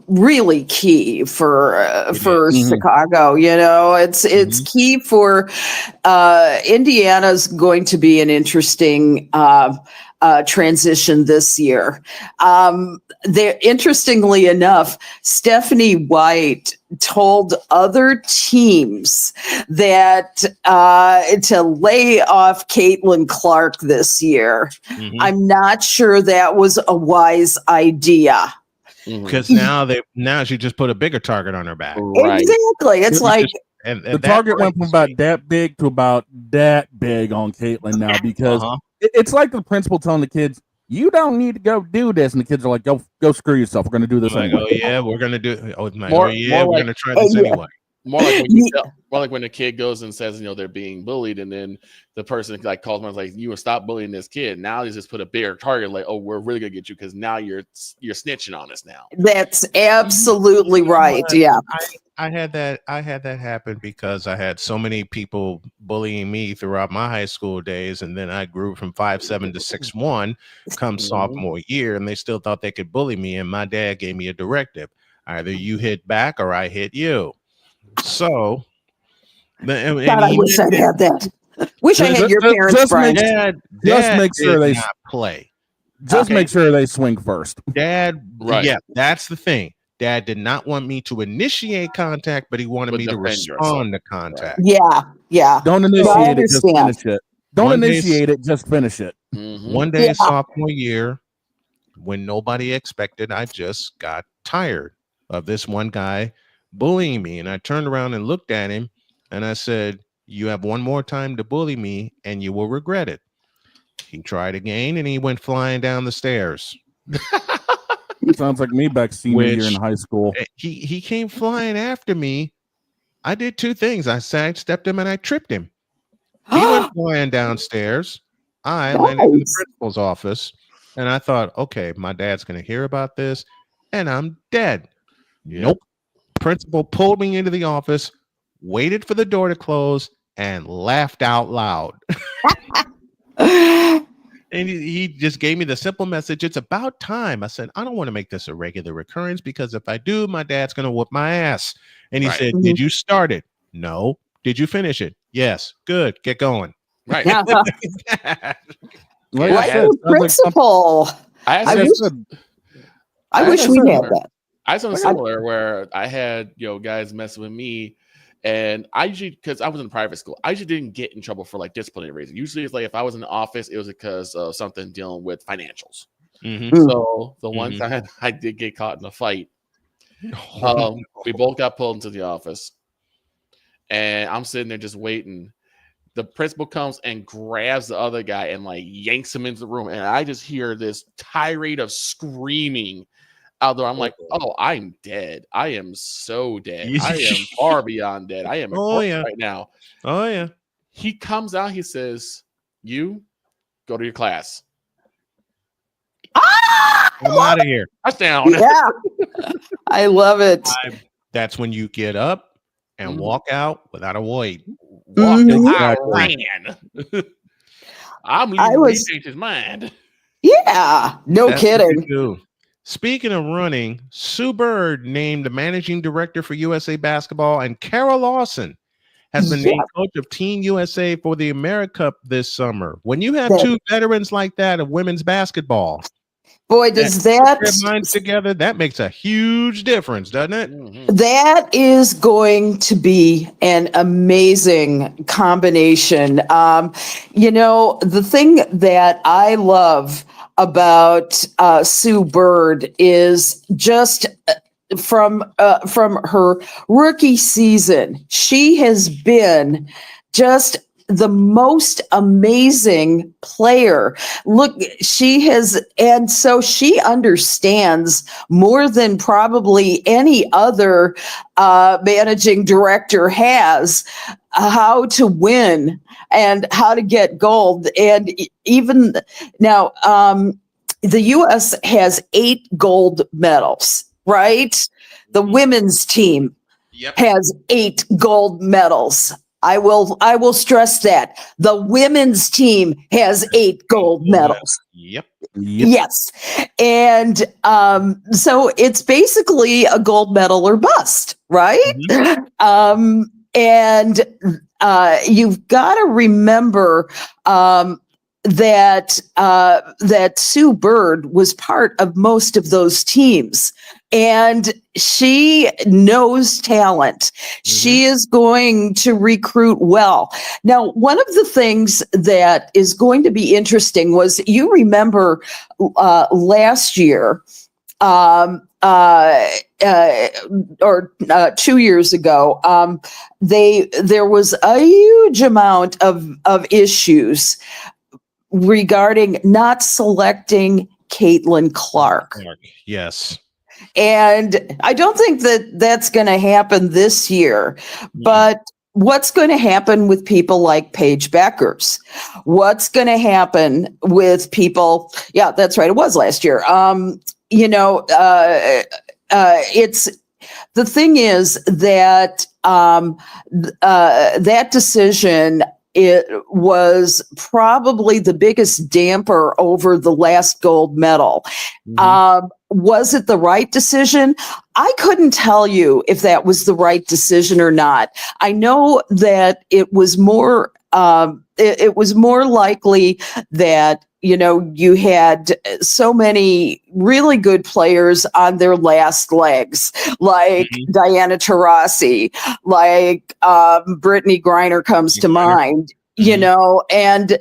really key for Chicago. It's key for Indiana's going to be an interesting transition this year. Interestingly enough, Stephanie White told other teams that to lay off Caitlin Clark this year. I'm not sure that was a wise idea. Because now she just put a bigger target on her back. Right. Exactly. It's like and the target went from about that big to about that big on Caitlin now, because it's like the principal telling the kids, you don't need to go do this, and the kids are like, go screw yourself. We're going to do this anyway. Oh yeah, we're going to do. We're going to try this anyway. More like when the kid goes and says, they're being bullied, and then the person like calls them like, you will stop bullying this kid. Now they just put a bigger target, like, oh, we're really gonna get you because now you're snitching on us now. That's absolutely right. Yeah. I had that happen because I had so many people bullying me throughout my high school days, and then I grew from 5'7" to 6'1" come sophomore year, and they still thought they could bully me. And my dad gave me a directive: either you hit back or I hit you. So, I wish I had that. Wish I had your parents' friends. Just make sure they play. Just make sure they swing first. Dad, yeah, that's the thing. Dad did not want me to initiate contact, but he wanted me to respond to contact. Yeah. Don't initiate it, just finish it. Don't initiate it, just finish it. One day, sophomore year, when nobody expected, I just got tired of this one guy bullying me. And I turned around and looked at him and I said, you have one more time to bully me and you will regret it. He tried again and he went flying down the stairs. Sounds like me back senior year in high school. He came flying after me. I did two things. I sidestepped him and I tripped him. He went flying downstairs. I landed in the principal's office and I thought, okay, my dad's going to hear about this and I'm dead. Nope. Principal pulled me into the office, waited for the door to close, and laughed out loud. And he just gave me the simple message, it's about time. I said, I don't want to make this a regular recurrence because if I do, my dad's going to whoop my ass. And he said, did you start it? No. Did you finish it? Yes. Good. Get going. Right. Like the principal. I wish we had that. I had something similar where I had guys messing with me, and I usually, because I was in private school, I usually didn't get in trouble for like disciplinary reasons. Usually it's like if I was in the office, it was because of something dealing with financials. So the one time I did get caught in a fight, we both got pulled into the office, and I'm sitting there just waiting. the principal comes and grabs the other guy and like yanks him into the room. And I just hear this tirade of screaming out there. I'm like, oh, I'm dead. I am so dead. I am far beyond dead. I am right now. Oh, yeah. He comes out, he says, you go to your class. I'm out of here. Touchdown. Yeah. I love it. That's when you get up and walk out without a wait. I I'm leaving. He changed his mind. Yeah, no That's what kidding. you do. Speaking of running, Sue Bird named the managing director for USA Basketball, and Kara Lawson has been named coach of Team USA for the America Cup this summer. When you have two veterans like that of women's basketball, boy, does put that their minds together, that makes a huge difference, doesn't it? That is going to be an amazing combination. The thing that I love about Sue Bird is just from her rookie season, she has been just the most amazing player. Look, and so she understands more than probably any other managing director has how to win and how to get gold. And even now, the U.S. has 8 gold medals, right? The women's team has 8 gold medals. I will stress that the women's team has 8 gold medals. Yep. Yes. And so it's basically a gold medal or bust, right? And you've got to remember that Sue Bird was part of most of those teams, and she knows talent. She is going to recruit well. Now, one of the things that is going to be interesting was, you remember last year, or 2 years ago, there was a huge amount of issues regarding not selecting Caitlin Clark. Yes. And I don't think that that's going to happen this year, but what's going to happen with people like Paige Beckers? What's going to happen with people? Yeah, that's right. It was last year. It's the thing is that that decision, it was probably the biggest damper over the last gold medal. Was it the right decision? I couldn't tell you if that was the right decision or not. I know that it was more likely that, you had so many really good players on their last legs, like Diana Taurasi, like Brittany Griner comes to mind. And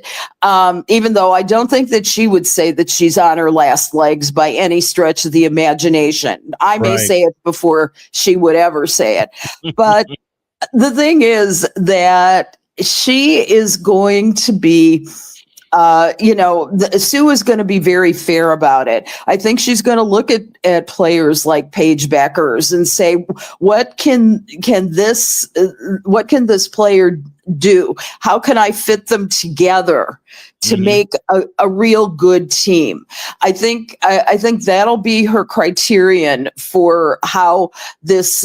even though I don't think that she would say that she's on her last legs by any stretch of the imagination, I may say it before she would ever say it. But the thing is that she is going to be, Sue is going to be very fair about it. I think she's going to look at players like Paige Beckers and say, what can this player do? How can I fit them together to make a real good team? I think that'll be her criterion for how this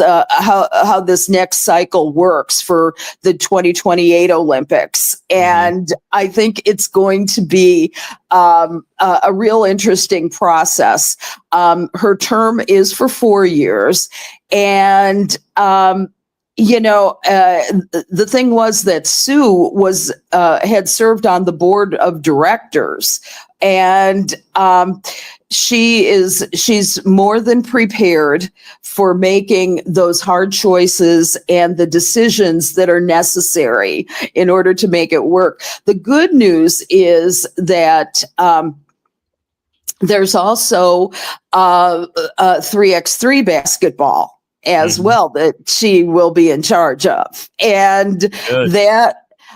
next cycle works for the 2028 Olympics. And I think it's going to be a real interesting process. Her term is for 4 years, and the thing was that Sue had served on the board of directors, and she's more than prepared for making those hard choices and the decisions that are necessary in order to make it work. The good news is that there's also 3x3 basketball as well that she will be in charge of, and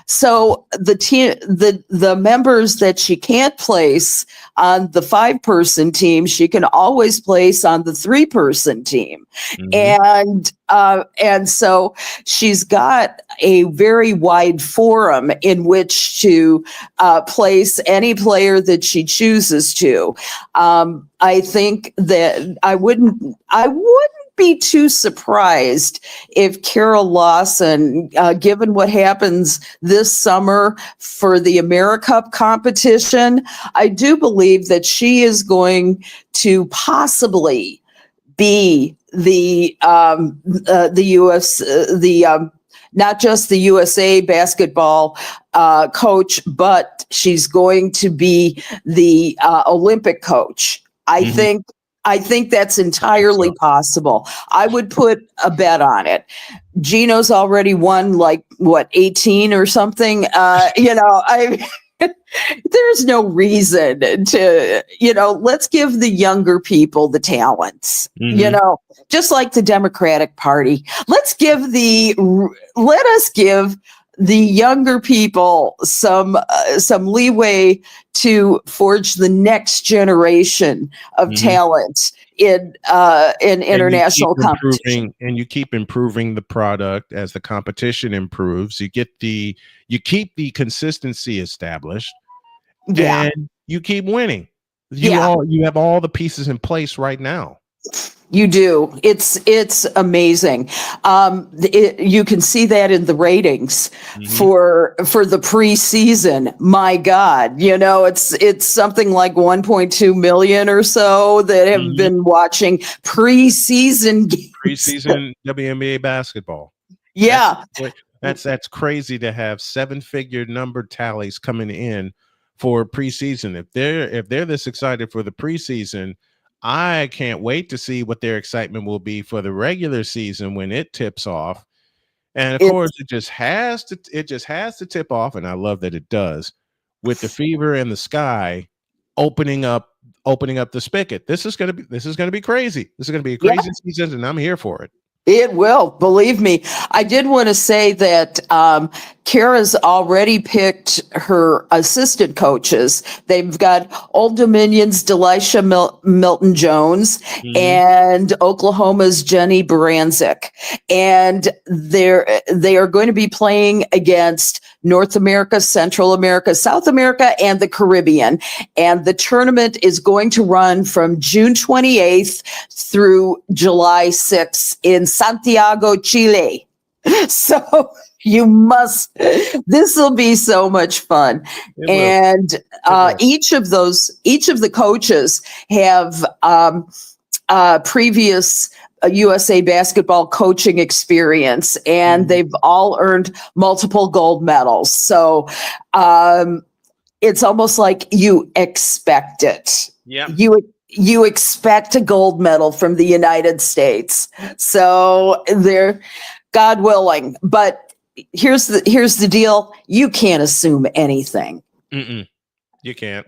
So the members that she can't place on the 5-person team, she can always place on the 3-person team. And so she's got a very wide forum in which to place any player that she chooses to. I think that I wouldn't be too surprised if Carol Lawson, given what happens this summer for the AmeriCup competition, I do believe that she is going to possibly be the US not just the USA basketball coach, but she's going to be the Olympic coach. I think that's entirely possible. I would put a bet on it. Gino's already won 18 or something. There's no reason to, let's give the younger people the talents, just like the Democratic Party. Let us give the younger people some leeway to forge the next generation of talent in international competition. And you keep improving the product as the competition improves. You keep the consistency established, and you keep winning. You have all the pieces in place right now. You do. It's amazing. You can see that in the ratings for the preseason. My God, it's something like 1.2 million or so that have been watching preseason games. Preseason WNBA basketball. Yeah, that's crazy to have 7-figure number tallies coming in for preseason. If they're this excited for the preseason, I can't wait to see what their excitement will be for the regular season when it tips off. And of course, it just has to tip off, and I love that it does, with the Fever and the Sky opening up the spigot. This is gonna be crazy. This is gonna be a crazy season, and I'm here for it. It will, believe me. I did want to say that Kara's already picked her assistant coaches. They've got Old Dominion's Delisha Milton-Jones and Oklahoma's Jenny Baranczyk. And they are going to be playing against North America, Central America, South America, and the Caribbean. And the tournament is going to run from June 28th through July 6th in Santiago, Chile. So this will be so much fun. And each of the coaches have previous USA basketball coaching experience, and they've all earned multiple gold medals. So it's almost like you expect it. Yeah. You expect a gold medal from the United States. So they're, God willing. But here's the deal. You can't assume anything. You can't.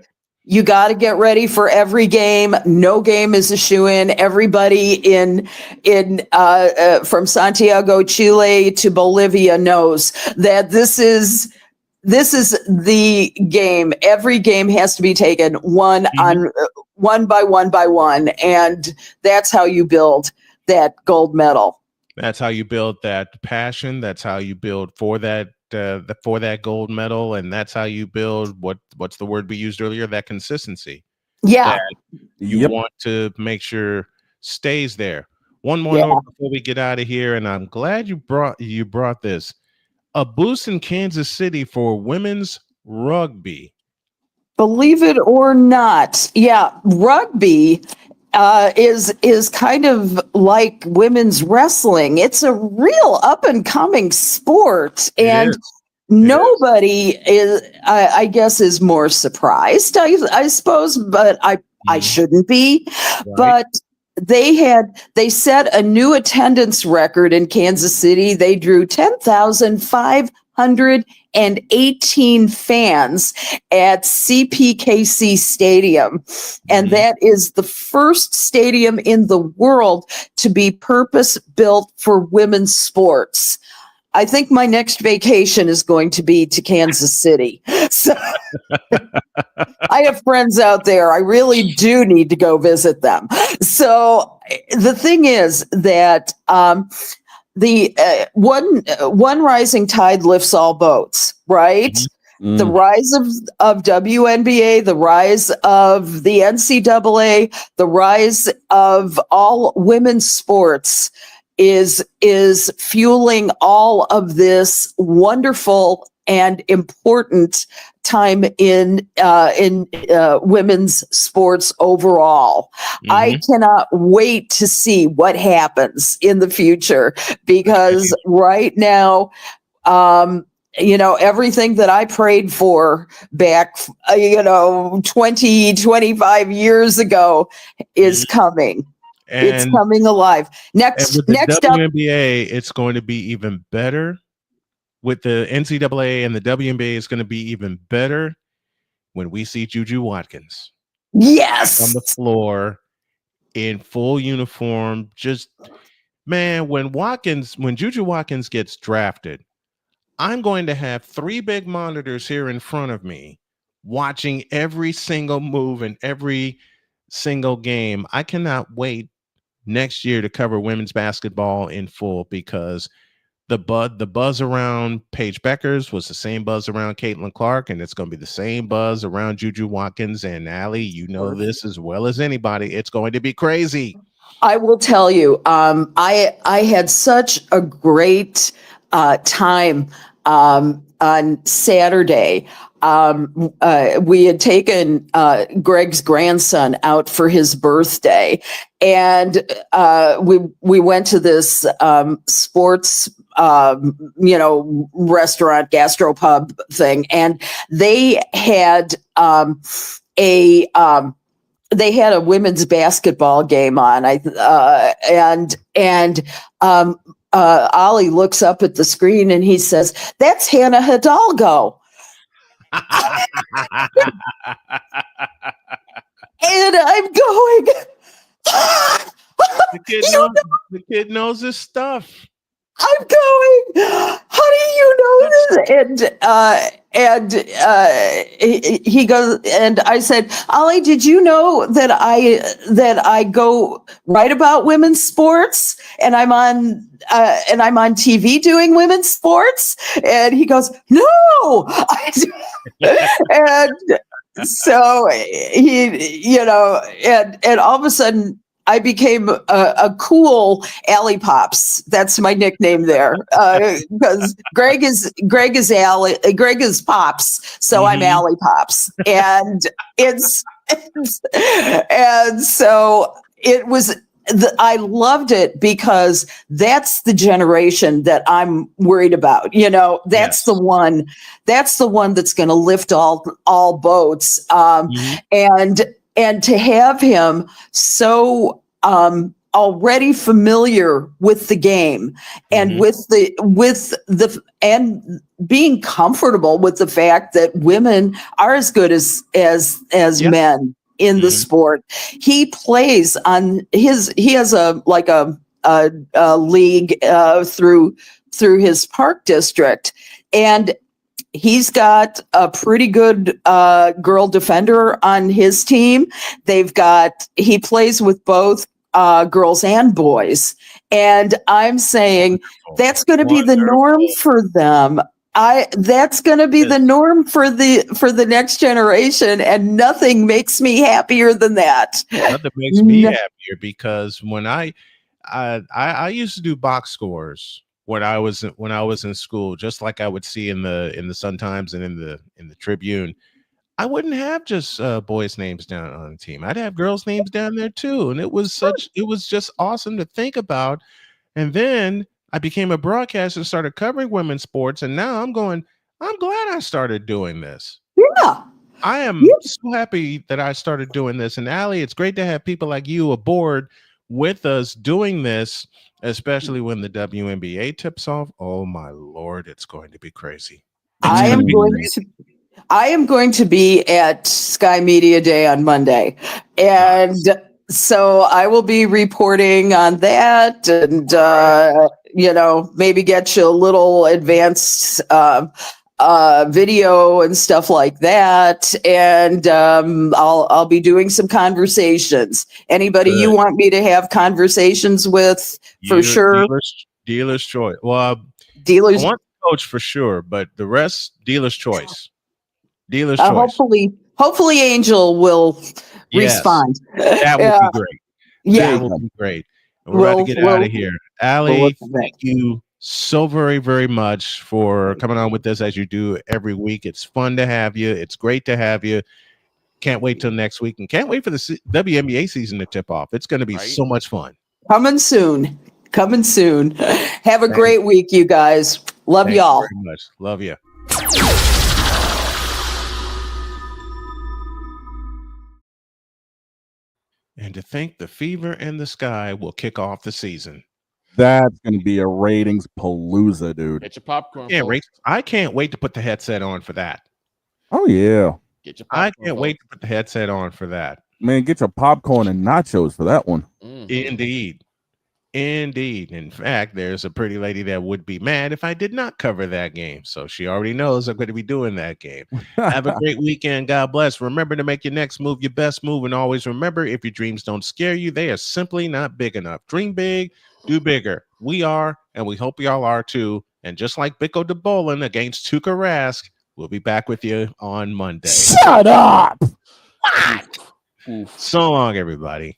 You got to get ready for every game. No game is a shoo-in. Everybody in from Santiago, Chile to Bolivia knows that this is the game. Every game has to be taken one by one, and that's how you build that gold medal. That's how you build that passion. That's how you build for that gold medal, and that's how you build what's the word we used earlier? That consistency. Yeah, that you want to make sure stays there. One more note before we get out of here, and I'm glad you brought this. A boost in Kansas City for women's rugby. Believe it or not, rugby is kind of like women's wrestling. It's a real up and coming sport, and nobody is, I guess, is more surprised. I suppose, but I shouldn't be. Right. But they set a new attendance record in Kansas City. They drew 10,518 fans at CPKC Stadium. And that is the first stadium in the world to be purpose-built for women's sports. I think my next vacation is going to be to Kansas City. So I have friends out there. I really do need to go visit them. So the thing is that the one rising tide lifts all boats, right? Mm-hmm. The rise of WNBA, the rise of the NCAA, the rise of all women's sports is fueling all of this wonderful and important time in women's sports overall. I cannot wait to see what happens in the future, because right now, everything that I prayed for back, 20, 25 years ago is coming. It's coming alive. Next with the up, WNBA, it's going to be even better. With the NCAA and the WNBA, it's going to be even better when we see Juju Watkins. Yes, on the floor in full uniform. Just, man, when Juju Watkins gets drafted, I'm going to have 3 big monitors here in front of me watching every single move and every single game. I cannot wait next year to cover women's basketball in full, because the buzz around Paige Beckers was the same buzz around Caitlin Clark, and it's going to be the same buzz around Juju Watkins. And Allie, you know this as well as anybody. It's going to be crazy. I will tell you, I had such a great time on Saturday. We had taken Greg's grandson out for his birthday, and we went to this sports restaurant, gastropub thing, and they had they had a women's basketball game on. Ollie looks up at the screen and he says, "That's Hannah Hidalgo." And I'm going, the kid knows his stuff. I'm going, how do you know this? And he goes, and I said, "Ollie, did you know that I go write about women's sports, and I'm on TV doing women's sports?" And he goes, "No." And so he, and all of a sudden, I became a cool Allie Pops. That's my nickname there, because Greg is Pops, so I'm Allie Pops, and so it was. I loved it because that's the generation that I'm worried about. That's the one. That's the one that's going to lift all boats. And to have him so already familiar with the game, and with the and being comfortable with the fact that women are as good as men in the sport. He plays on he has a league through his park district, and he's got a pretty good girl defender on his team. He plays with both girls and boys. And I'm saying that's going to be the norm for them. That's going to be the norm for the next generation, and nothing makes me happier than that. Nothing makes me happier, because when I used to do box scores when I was in school, just like I would see in the Sun-Times and in the Tribune. I wouldn't have just boys' names down on the team. I'd have girls' names down there too, and it was just awesome to think about. And then I became a broadcaster and started covering women's sports, and now I'm glad I started doing this. Yeah. I am so happy that I started doing this. And Allie, it's great to have people like you aboard with us doing this, especially when the WNBA tips off. Oh my Lord, it's going to be crazy. I am going to be at Sky Media Day on Monday, and so I will be reporting on that, and maybe get you a little advanced video and stuff like that. And I'll be doing some conversations. Anybody you want me to have conversations with, for sure. Dealer's choice. Well, dealers. I want the coach for sure, but the rest, dealer's choice. Dealer's choice. Hopefully Angel will respond. That would be great. Yeah. That would be great. And we're about to get out of here. Allie, thank you so very, very much for coming on with us as you do every week. It's fun to have you. It's great to have you. Can't wait till next week, and can't wait for the WNBA season to tip off. It's going to be so much fun. Coming soon. Have a great week, you guys. Love y'all. Thank you very much. Love you. And to think the Fever in the Sky will kick off the season. That's going to be a ratings palooza, dude. Get your popcorn. I can't wait to put the headset on for that. Oh, yeah. Get your popcorn. I can't wait to put the headset on for that. Man, get your popcorn and nachos for that one. Indeed. In fact, there's a pretty lady that would be mad if I did not cover that game. So she already knows I'm going to be doing that game. Have a great weekend. God bless. Remember to make your next move your best move. And always remember, if your dreams don't scare you, they are simply not big enough. Dream big, do bigger. We are, and we hope y'all are too. And just like Bicko DeBolin against Tuukka Rask, we'll be back with you on Monday. Shut up. So long, everybody.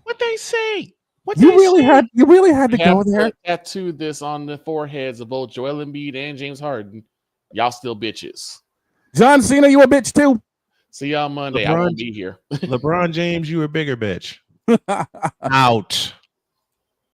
What they say? You really had to go there. Tattoo this on the foreheads of both Joel Embiid and James Harden. Y'all still bitches. John Cena, you a bitch too. See y'all Monday. I won't be here. LeBron James, you a bigger bitch. Out.